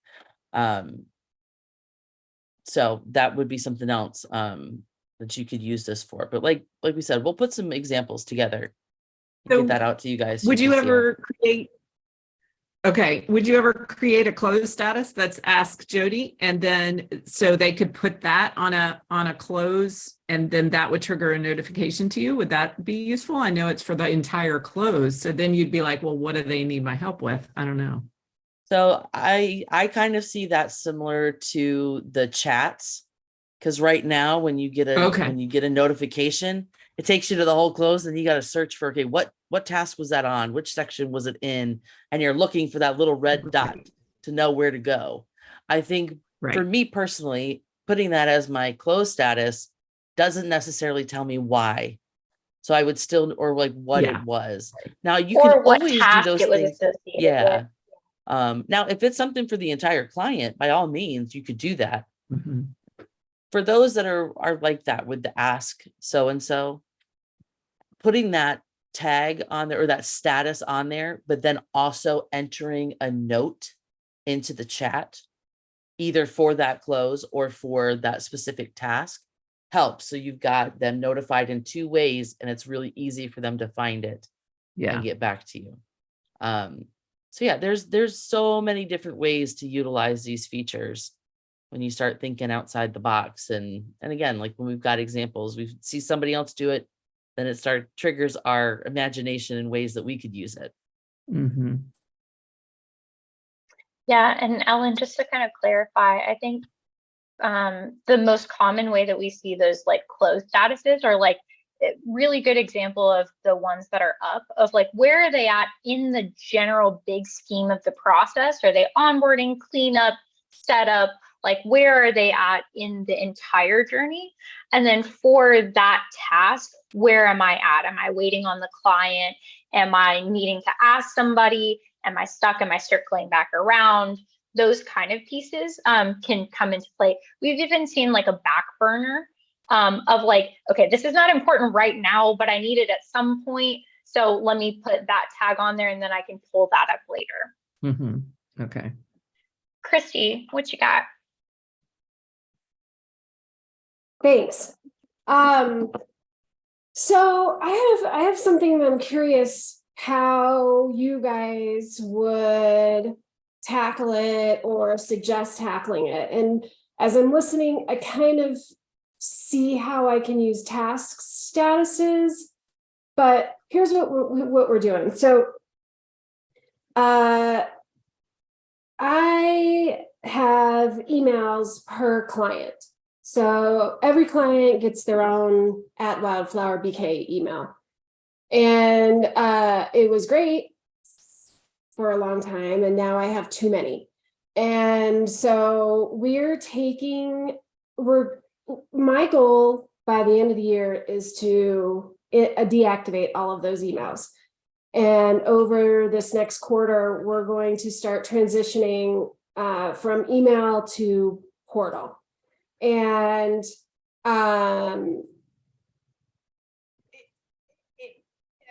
So that would be something else that you could use this for. But like we said, we'll put some examples together and So get that out to you guys. so Would you can see it. ever create? Okay, would you ever create a closed status that's Ask Jody, and then so they could put that on a close, and then that would trigger a notification to you? Would that be useful? I know it's for the entire close, so then you'd be like, well, what do they need my help with? I don't know. So I kind of see that similar to the chats, because right now when you get a Okay. notification, it takes you to the whole close, and you got to search for, okay, what task was that on? Which section was it in? And you're looking for that little red dot to know where to go. I think for Right. me personally, putting that as my close status doesn't necessarily tell me why. So I would still, or like what Yeah. it was. Now you Or can what always do task those it was things. associated Yeah. with. Now if it's something for the entire client, by all means, you could do that. Mhm. For those that are like that with the ask so-and-so, putting that tag on there or that status on there, but then also entering a note into the chat, either for that close or for that specific task, helps. So you've got them notified in two ways, and it's really easy for them to find it Yeah. and get back to you. So yeah, there's so many different ways to utilize these features when you start thinking outside the box. And again, like when we've got examples, we see somebody else do it, then it triggers our imagination in ways that we could use it. Mhm. Yeah, and Ellen, just to kind of clarify, I think the most common way that we see those like closed statuses are like a really good example of the ones that are up, of like where are they at in the general big scheme of the process? Are they onboarding, cleanup, setup? Like where are they at in the entire journey? And then for that task, where am I at? Am I waiting on the client? Am I needing to ask somebody? Am I stuck? Am I circling back around? Those kind of pieces can come into play. We've even seen like a back burner of like, okay, this is not important right now, but I need it at some point. So let me put that tag on there and then I can pull that up later. Mhm. Okay. Christy, what you got? Thanks. So I have something that I'm curious how you guys would tackle it or suggest tackling it. And as I'm listening, I kind of see how I can use task statuses, but here's what we're doing. So I have emails per client. So every client gets their own @WildflowerBK email. And it was great for a long time. And now I have too many. And so my goal by the end of the year is to deactivate all of those emails. And over this next quarter, we're going to start transitioning from email to portal. And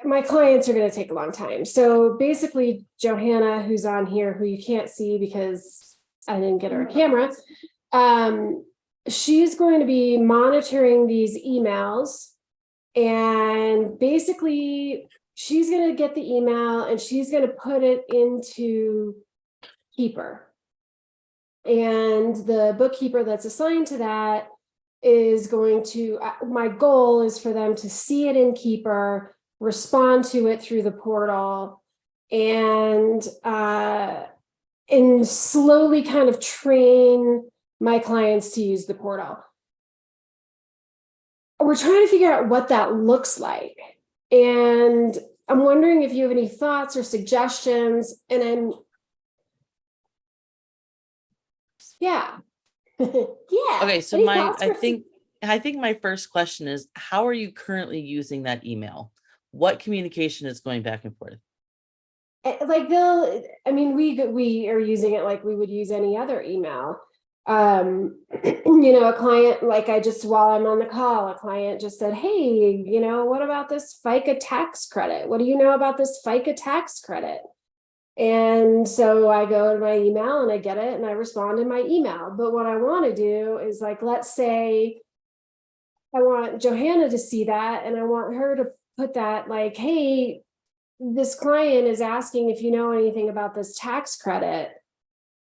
my clients are going to take a long time. So basically, Johanna, who's on here, who you can't see because I didn't get her a camera, she's going to be monitoring these emails. And basically, she's going to get the email and she's going to put it into Keeper. And the bookkeeper that's assigned to that is going to, my goal is for them to see it in Keeper, respond to it through the portal, and slowly kind of train my clients to use the portal. We're trying to figure out what that looks like. And I'm wondering if you have any thoughts or suggestions. And yeah. Yeah. Okay, so Any thoughts I or- think my first question is, how are you currently using that email? What communication is going back and forth? Like we are using it like we would use any other email. A client, like while I'm on the call, a client just said, hey, what about this FICA tax credit? What do you know about this FICA tax credit? And so I go to my email and I get it and I respond in my email. But what I want to do is, like, let's say I want Johanna to see that and I want her to put that, like, hey, this client is asking if you know anything about this tax credit.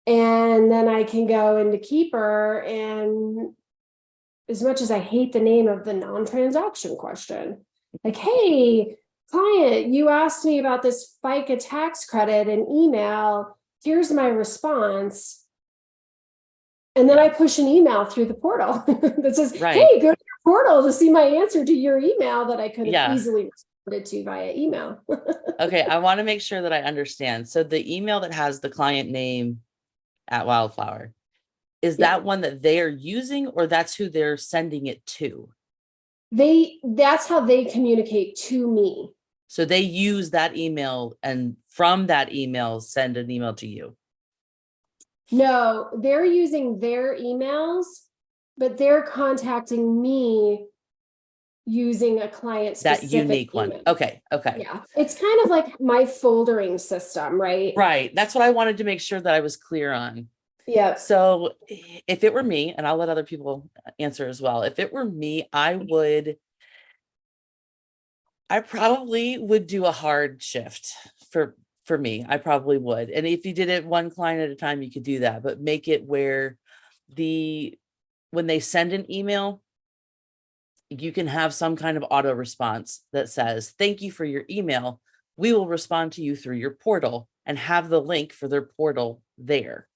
And then I can go into Keeper, and as much as I hate the name of the non-transaction question, like, hey, client, you asked me about this FICA tax credit in email. Here's my response. And then Yeah. I push an email through the portal that says, Right. hey, go to your portal to see my answer to your email that I could have Yeah. easily responded to via email. Okay, I want to make sure that I understand. So the email that has the client name at Wildflower, is Yeah. that one that they are using, or that's who they're sending it to? That's how they communicate to me. So they use that email, and from that email, send an email to you. No, they're using their emails, but they're contacting me using a client That specific unique one. email. Okay. Yeah, it's kind of like my foldering system, right? Right. That's what I wanted to make sure that I was clear on. Yeah. So if it were me, and I'll let other people answer as well. If it were me, I probably would do a hard shift for me. I probably would. And if you did it one client at a time, you could do that, but make it where when they send an email, you can have some kind of auto response that says, thank you for your email. We will respond to you through your portal, and have the link for their portal there.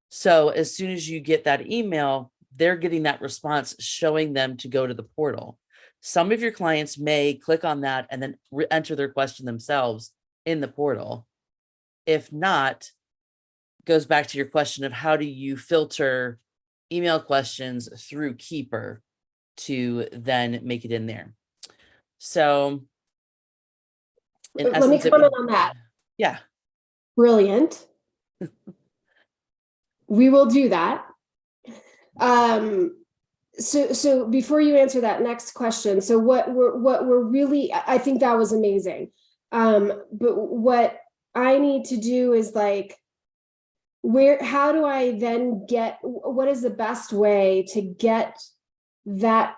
So as soon as you get that email, they're getting that response showing them to go to the portal. Some of your clients may click on that and then enter their question themselves in the portal. If not, goes back to your question of how do you filter email questions through Keeper to then make it in there. So in Let me essence, comment on that. Yeah. Brilliant. We will do that. So before you answer that next question, so what we're really, I think that was amazing. But what I need to do is like, how do I then what is the best way to get that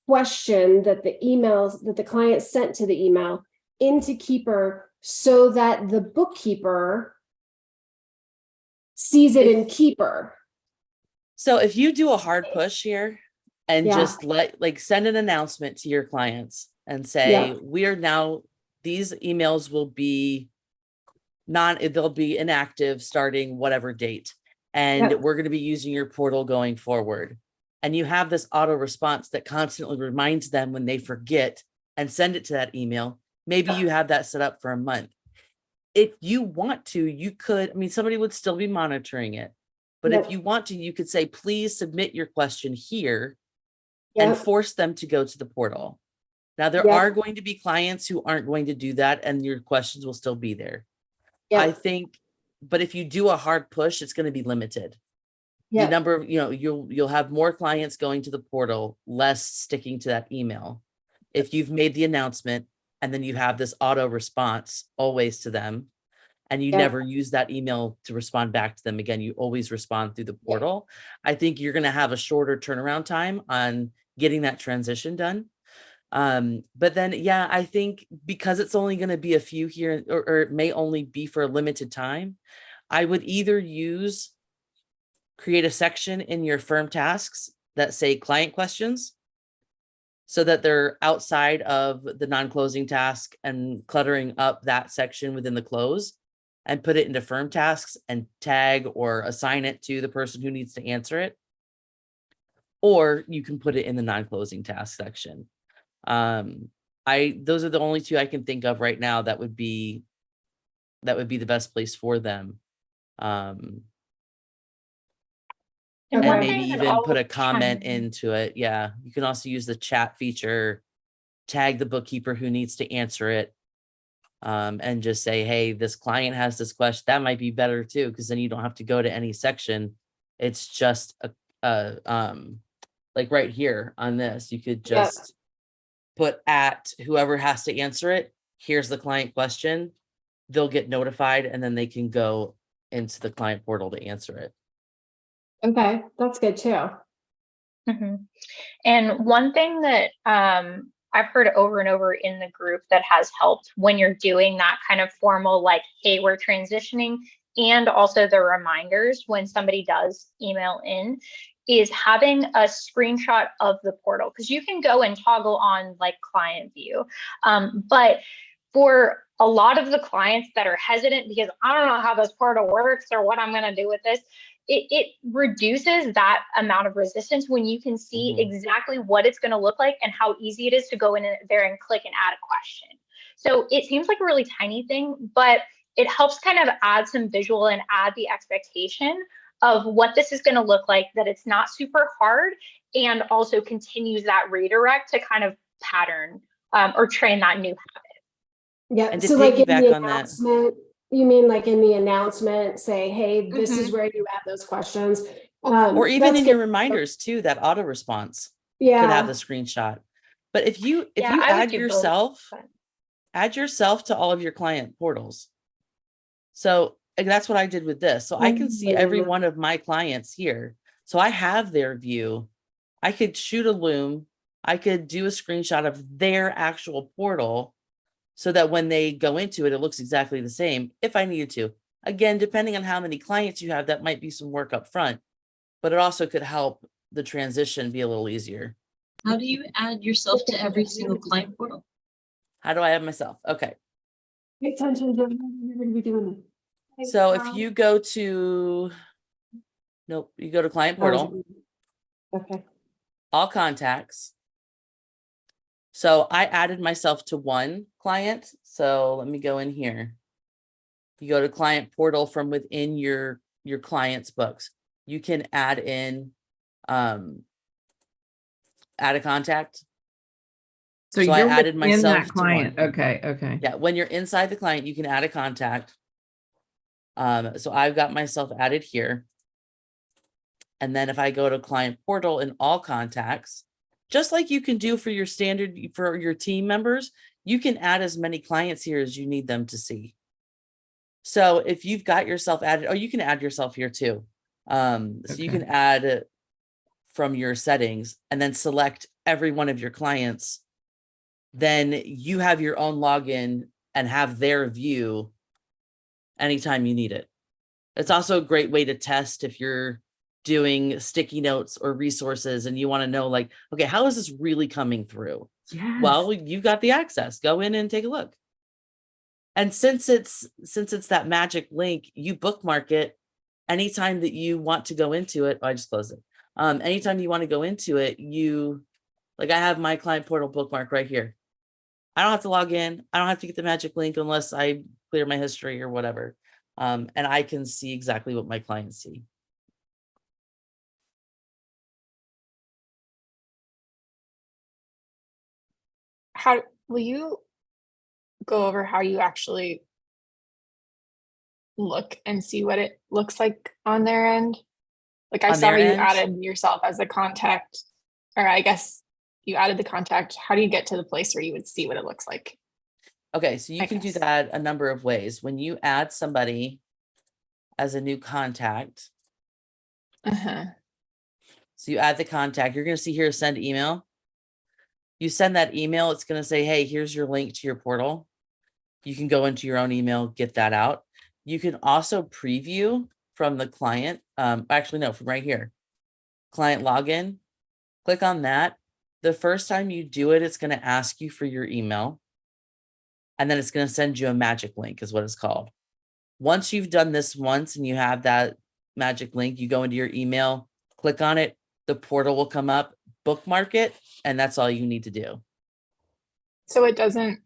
question that the client sent to the email into Keeper so that the bookkeeper sees it in Keeper? So if you do a hard push here and Yeah. just send an announcement to your clients and say, these emails will be they'll be inactive starting whatever date. And Yeah. we're going to be using your portal going forward. And you have this auto response that constantly reminds them when they forget and send it to that email. Maybe you have that set up for a month. If you want to, you could, somebody would still be monitoring it. But Yep. if you want to, you could say, please submit your question here Yep. and force them to go to the portal. Now, there Yep. are going to be clients who aren't going to do that, and your questions will still be there. Yep. I think, but if you do a hard push, it's going to be limited. Yep. The number of, you'll have more clients going to the portal, less sticking to that email. If you've made the announcement and then you have this auto response always to them, and you Yep. never use that email to respond back to them again, you always respond through the portal. I think you're going to have a shorter turnaround time on getting that transition done. But then, I think because it's only going to be a few here, or it may only be for a limited time, I would either create a section in your firm tasks that say client questions, so that they're outside of the non-closing task and cluttering up that section within the close, and put it into firm tasks and tag or assign it to the person who needs to answer it. Or you can put it in the non-closing task section. Those are the only two I can think of right now that would be the best place for them. And And one maybe thing that even put a always comment chimes in- into it. Yeah. You can also use the chat feature, tag the bookkeeper who needs to answer it. And just say, hey, this client has this question. That might be better too, because then you don't have to go to any section. It's just like right here on this, you could just put at whoever has to answer it. Here's the client question. They'll get notified, and then they can go into the client portal to answer it. Okay, that's good too. Mhm. And one thing that I've heard over and over in the group that has helped when you're doing that kind of formal, like, hey, we're transitioning, and also the reminders when somebody does email in, is having a screenshot of the portal, because you can go and toggle on like client view. But for a lot of the clients that are hesitant because I don't know how this portal works or what I'm going to do with this, it reduces that amount of resistance when you can see exactly what it's going to look like and how easy it is to go in there and click and add a question. So it seems like a really tiny thing, but it helps kind of add some visual and add the expectation of what this is going to look like, that it's not super hard, and also continues that redirect to kind of pattern or train that new habit. Yeah, And to so like in piggyback the on that- announcement, you mean like in the announcement, say, hey, this is where you add those questions. Or even That's in good. your reminders too, that auto response could Yeah, have the screenshot. But if you Yeah, I would add do both, yourself, but- add yourself to all of your client portals. So and that's what I did with this. So I can see every one of my clients here. So I have their view. I could shoot a Loom. I could do a screenshot of their actual portal so that when they go into it, it looks exactly the same if I needed to. Again, depending on how many clients you have, that might be some work up front, but it also could help the transition be a little easier. How do you add yourself to every single client portal? How do I have myself? Okay. pay attention to you're gonna be doing So if you go to, nope, you go to client portal, Okay. all contacts. So I added myself to one client. So let me go in here. You go to client portal from within your client's books. You can add in, add a contact. So I you're added within myself that to client. one. Okay, okay. Yeah, when you're inside the client, you can add a contact. So I've got myself added here. And then if I go to client portal in all contacts, just like you can do for your standard, for your team members, you can add as many clients here as you need them to see. So if you've got yourself added, oh, you can add yourself here too. So you Okay. can add from your settings and then select every one of your clients. Then you have your own login and have their view anytime you need it. It's also a great way to test if you're doing sticky notes or resources and you want to know, like, okay, how is this really coming through? Yes. Well, you've got the access. Go in and take a look. And since it's that magic link, you bookmark it anytime that you want to go into it. Oh, I just closed it. Anytime you want to go into it, like I have my client portal bookmark right here. I don't have to log in. I don't have to get the magic link unless I clear my history or whatever. And I can see exactly what my clients see. How will you go over how you actually look and see what it looks like on their end? Like I On saw their you end? added yourself as a contact, or I guess you added the contact. How do you get to the place where you would see what it looks like? Okay, so you I can do guess. that a number of ways. When you add somebody as a new contact, Uh-huh. so you add the contact, you're going to see here, send email. You send that email, it's going to say, hey, here's your link to your portal. You can go into your own email, get that out. You can also preview from the client. Actually, no, from right here. Client login, click on that. The first time you do it, it's going to ask you for your email. And then it's going to send you a magic link is what it's called. Once you've done this once and you have that magic link, you go into your email, click on it, the portal will come up, bookmark it, and that's all you need to do. So it doesn't,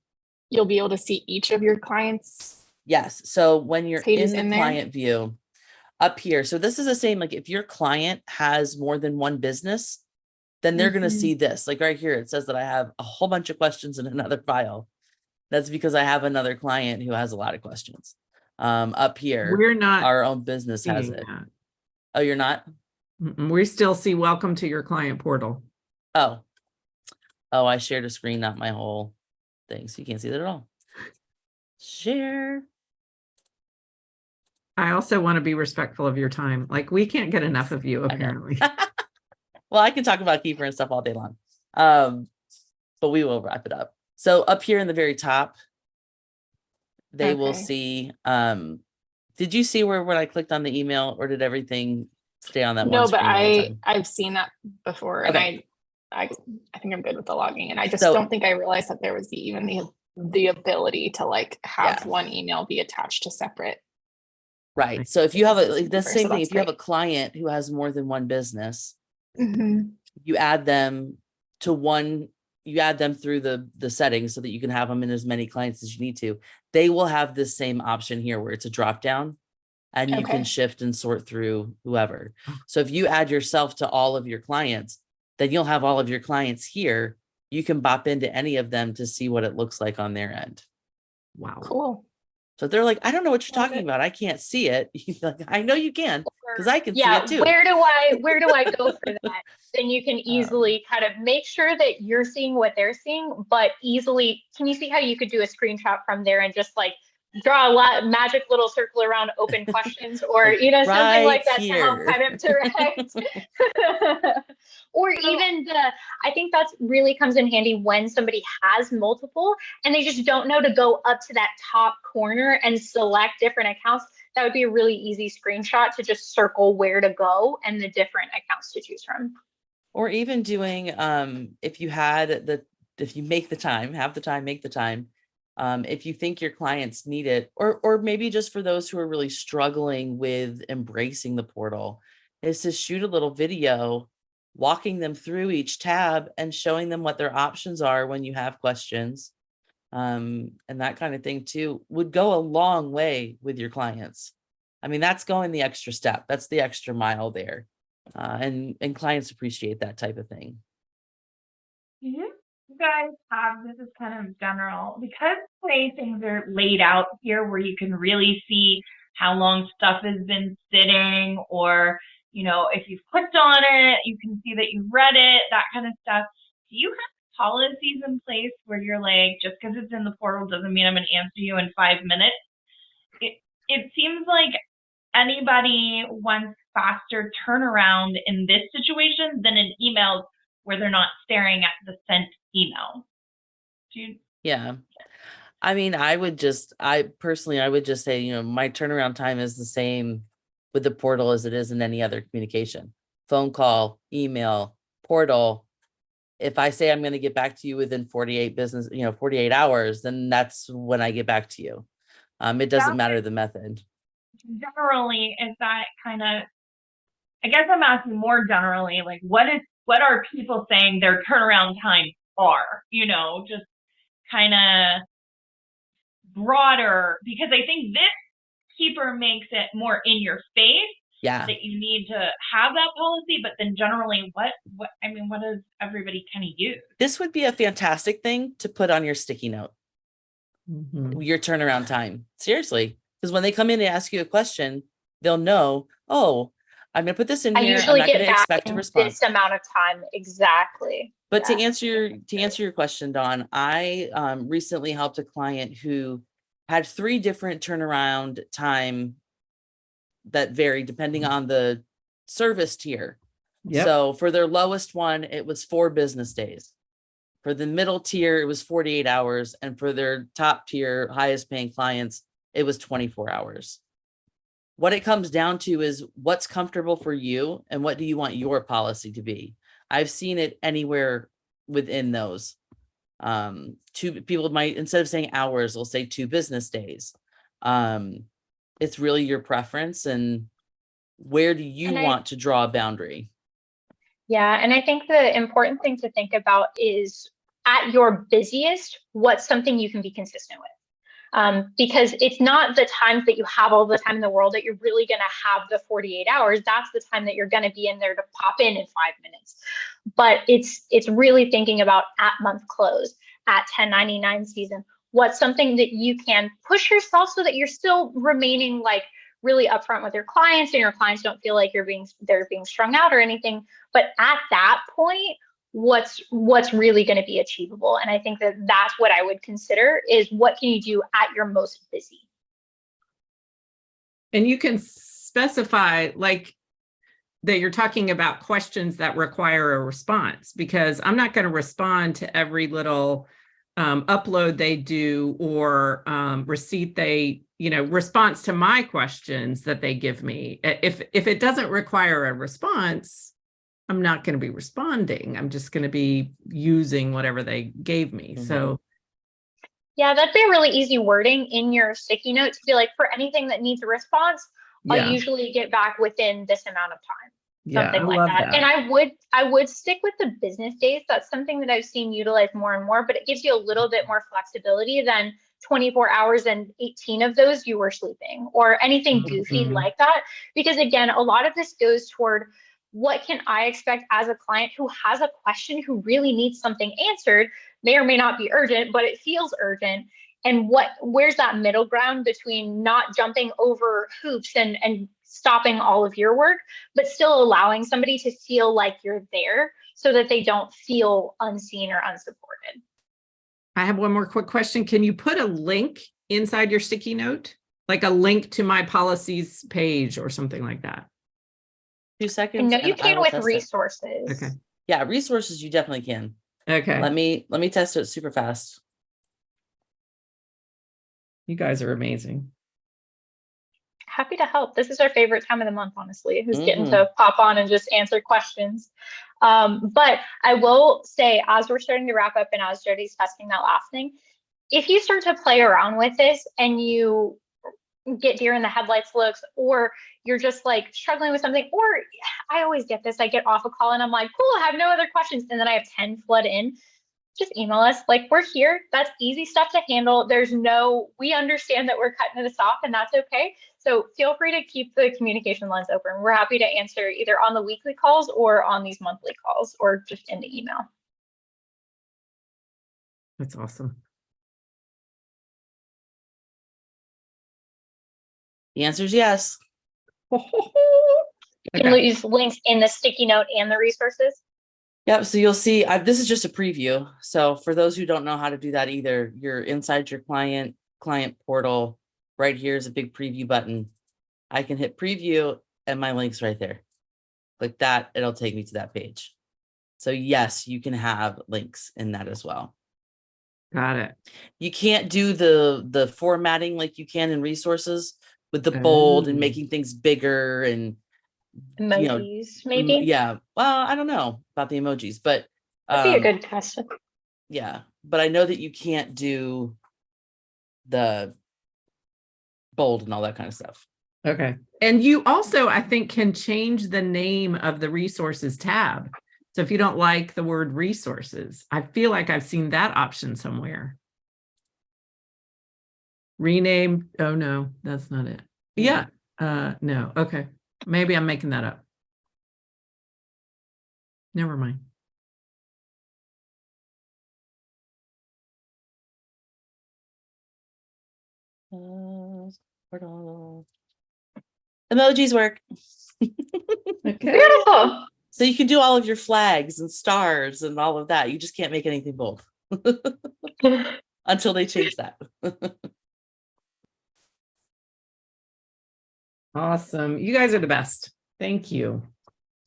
you'll be able to see each of your clients. Yes. So when you're Pages in the in there? client view up here, so this is the same, like if your client has more than one business, then they're going to Mhm. see this. Like right here, it says that I have a whole bunch of questions in another file. That's because I have another client who has a lot of questions. Up here, We're not our own business has seeing it. that. Oh, you're not? Mm-mm, we still see welcome to your client portal. Oh, I shared a screen, not my whole thing. So you can't see that at all. Share. I also want to be respectful of your time. Like we can't get enough of you, know. apparently. Well, I can talk about Keeper and stuff all day long. But we will wrap it up. So up here in the very top, they will Okay. see, did you see where when I clicked on the email, or did everything stay on that No, one but screen all the time? I've seen that before, and Okay. I think I'm good with the logging, and I just So- don't think I realized that there was the ability to like have Yeah. one email be attached to separate Right. So if you have a, like, the So same thing, that's if you have a great. client who has more than one business, Mhm. you add them to one, you add them through the settings so that you can have them in as many clients as you need to. They will have this same option here where it's a drop down and you can Okay. shift and sort through whoever. So if you add yourself to all of your clients, then you'll have all of your clients here. You can bop into any of them to see what it looks like on their end. Wow. Cool. So if they're like, I don't know what you're Love talking it. about. I can't see it. You're like, I know you can, because I can see Yeah, it too. where do I go for that? Then you can easily kind of make sure that you're seeing what they're seeing, but easily, can you see how you could do a screenshot from there and just like draw a magic little circle around open questions or, Like, you know, something right like that to help here. kind of direct. Or even I think that's really comes in handy when somebody has multiple and they just don't know to go up to that top corner and select different accounts. That would be a really easy screenshot to just circle where to go and the different accounts to choose from. Or even doing, if you make the time, have the time, make the time. If you think your clients need it, or maybe just for those who are really struggling with embracing the portal, is to shoot a little video, walking them through each tab and showing them what their options are when you have questions. And that kind of thing too would go a long way with your clients. I mean, that's going the extra step. That's the extra mile there. And clients appreciate that type of thing. You guys have, this is kind of general, because the way things are laid out here where you can really see how long stuff has been sitting, or, you know, if you've clicked on it, you can see that you've read it, that kind of stuff. Do you have policies in place where you're like, just because it's in the portal doesn't mean I'm going to answer you in 5 minutes? It seems like anybody wants faster turnaround in this situation than in emails where they're not staring at the sent email. Yeah. I mean, I would just say, you know, my turnaround time is the same with the portal as it is in any other communication. Phone call, email, portal. If I say I'm going to get back to you within 48 hours, then that's when I get back to you. It doesn't matter the method. Generally, is that kind of, I guess I'm asking more generally, like what are people saying their turnaround times are, you know, just kind of broader, because I think this keeper makes it more in your face. Yeah. That you need to have that policy, but then generally what does everybody kind of use? This would be a fantastic thing to put on your sticky note. Mhm. Your turnaround time. Seriously. Because when they come in to ask you a question, they'll know, oh, I'm going to put this in I here. I'm usually not going get to back expect a in response. this amount of time. Exactly. But Yeah. to answer your question, Dawn, I recently helped a client who had 3 different turnaround time that vary depending on the service tier. Yep. So for their lowest one, it was 4 business days. For the middle tier, it was 48 hours. And for their top tier, highest paying clients, it was 24 hours. What it comes down to is what's comfortable for you and what do you want your policy to be? I've seen it anywhere within those. 2 people might, instead of saying hours, they'll say 2 business days. It's really your preference and where do you want to draw a boundary? Yeah, and I think the important thing to think about is at your busiest, what's something you can be consistent with? Because it's not the times that you have all the time in the world that you're really going to have the 48 hours. That's the time that you're going to be in there to pop in 5 minutes. But it's really thinking about at month close, at 1099 season, what's something that you can push yourself so that you're still remaining like really upfront with your clients and your clients don't feel like they're being strung out or anything. But at that point, what's really going to be achievable? And I think that that's what I would consider is what can you do at your most busy? And you can specify like that you're talking about questions that require a response, because I'm not going to respond to every little upload they do or receipt they, response to my questions that they give me. If it doesn't require a response, I'm not going to be responding. I'm just going to be using whatever they gave me. Mhm. So Yeah, that'd be a really easy wording in your sticky note to be like, for anything that needs a response, I'll Yeah, usually get back within this amount of time. yeah, Something I like love that. And I would stick with the business days. That's something that I've seen utilized more and more, but it gives you a little bit more flexibility than 24 hours and 18 of those you were sleeping or anything goofy Mhm. like that. Because again, a lot of this goes toward what can I expect as a client who has a question, who really needs something answered, may or may not be urgent, but it feels urgent. And where's that middle ground between not jumping over hoops and stopping all of your work, but still allowing somebody to feel like you're there so that they don't feel unseen or unsupported. I have one more quick question. Can you put a link inside your sticky note? Like a link to my policies page or something like that? 2 I seconds know you and I can will with test it. resources. Okay. Yeah, resources you definitely can. Okay. Let me test it super fast. You guys are amazing. Happy to help. This is our favorite time of the month, honestly, who's getting Mhm. to pop on and just answer questions. But I will say, as we're starting to wrap up and as Jody's testing that last thing, if you start to play around with this and you get deer in the headlights looks, or you're just like struggling with something, or I always get this, I get off a call and I'm like, cool, I have no other questions. And then I have 10 flood in. Just email us. Like, we're here. That's easy stuff to handle. We understand that we're cutting this off and that's okay. So feel free to keep the communication lines open. We're happy to answer either on the weekly calls or on these monthly calls or just in the email. That's awesome. The answer is yes. You can Okay. use links in the sticky note and the resources. Yep. So you'll see, this is just a preview. So for those who don't know how to do that either, you're inside your client portal. Right here is a big preview button. I can hit preview and my link's right there. Click that, it'll take me to that page. So yes, you can have links in that as well. Got it. You can't do the formatting like you can in resources with the bold and Oh. making things bigger and Emojis, maybe. yeah. Well, I don't know about the emojis, but That'd be a good test. yeah, but I know that you can't do the bold and all that kind of stuff. Okay. And you also, I think, can change the name of the resources tab. So if you don't like the word resources, I feel like I've seen that option somewhere. Rename. Oh, no, that's not it. Yeah. No. Okay. Maybe I'm making that up. Never mind. Emojis work. Okay. Beautiful. So you can do all of your flags and stars and all of that. You just can't make anything bold until they change that. Awesome. You guys are the best. Thank you.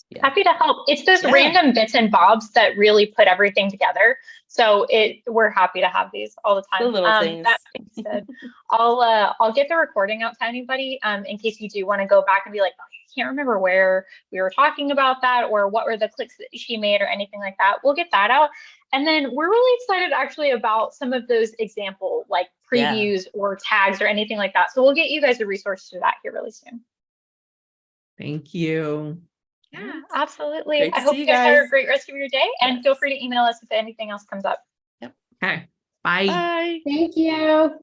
Yeah. Happy to help. It's those Yeah. random bits and bobs that really put everything together. So we're happy to have these all the time. The little things. That being said, I'll get the recording out to anybody in case you do want to go back and be like, oh, I can't remember where we were talking about that or what were the clicks that she made or anything like that. We'll get that out. And then we're really excited actually about some of those example like Yeah. previews or tags or anything like that. So we'll get you guys a resource to that here really soon. Thank you. Yeah, absolutely. Great to I hope see you you guys have a guys. great rest of your day and Yes. feel free to email us if anything else comes up. Okay. Bye. Bye. Thank you.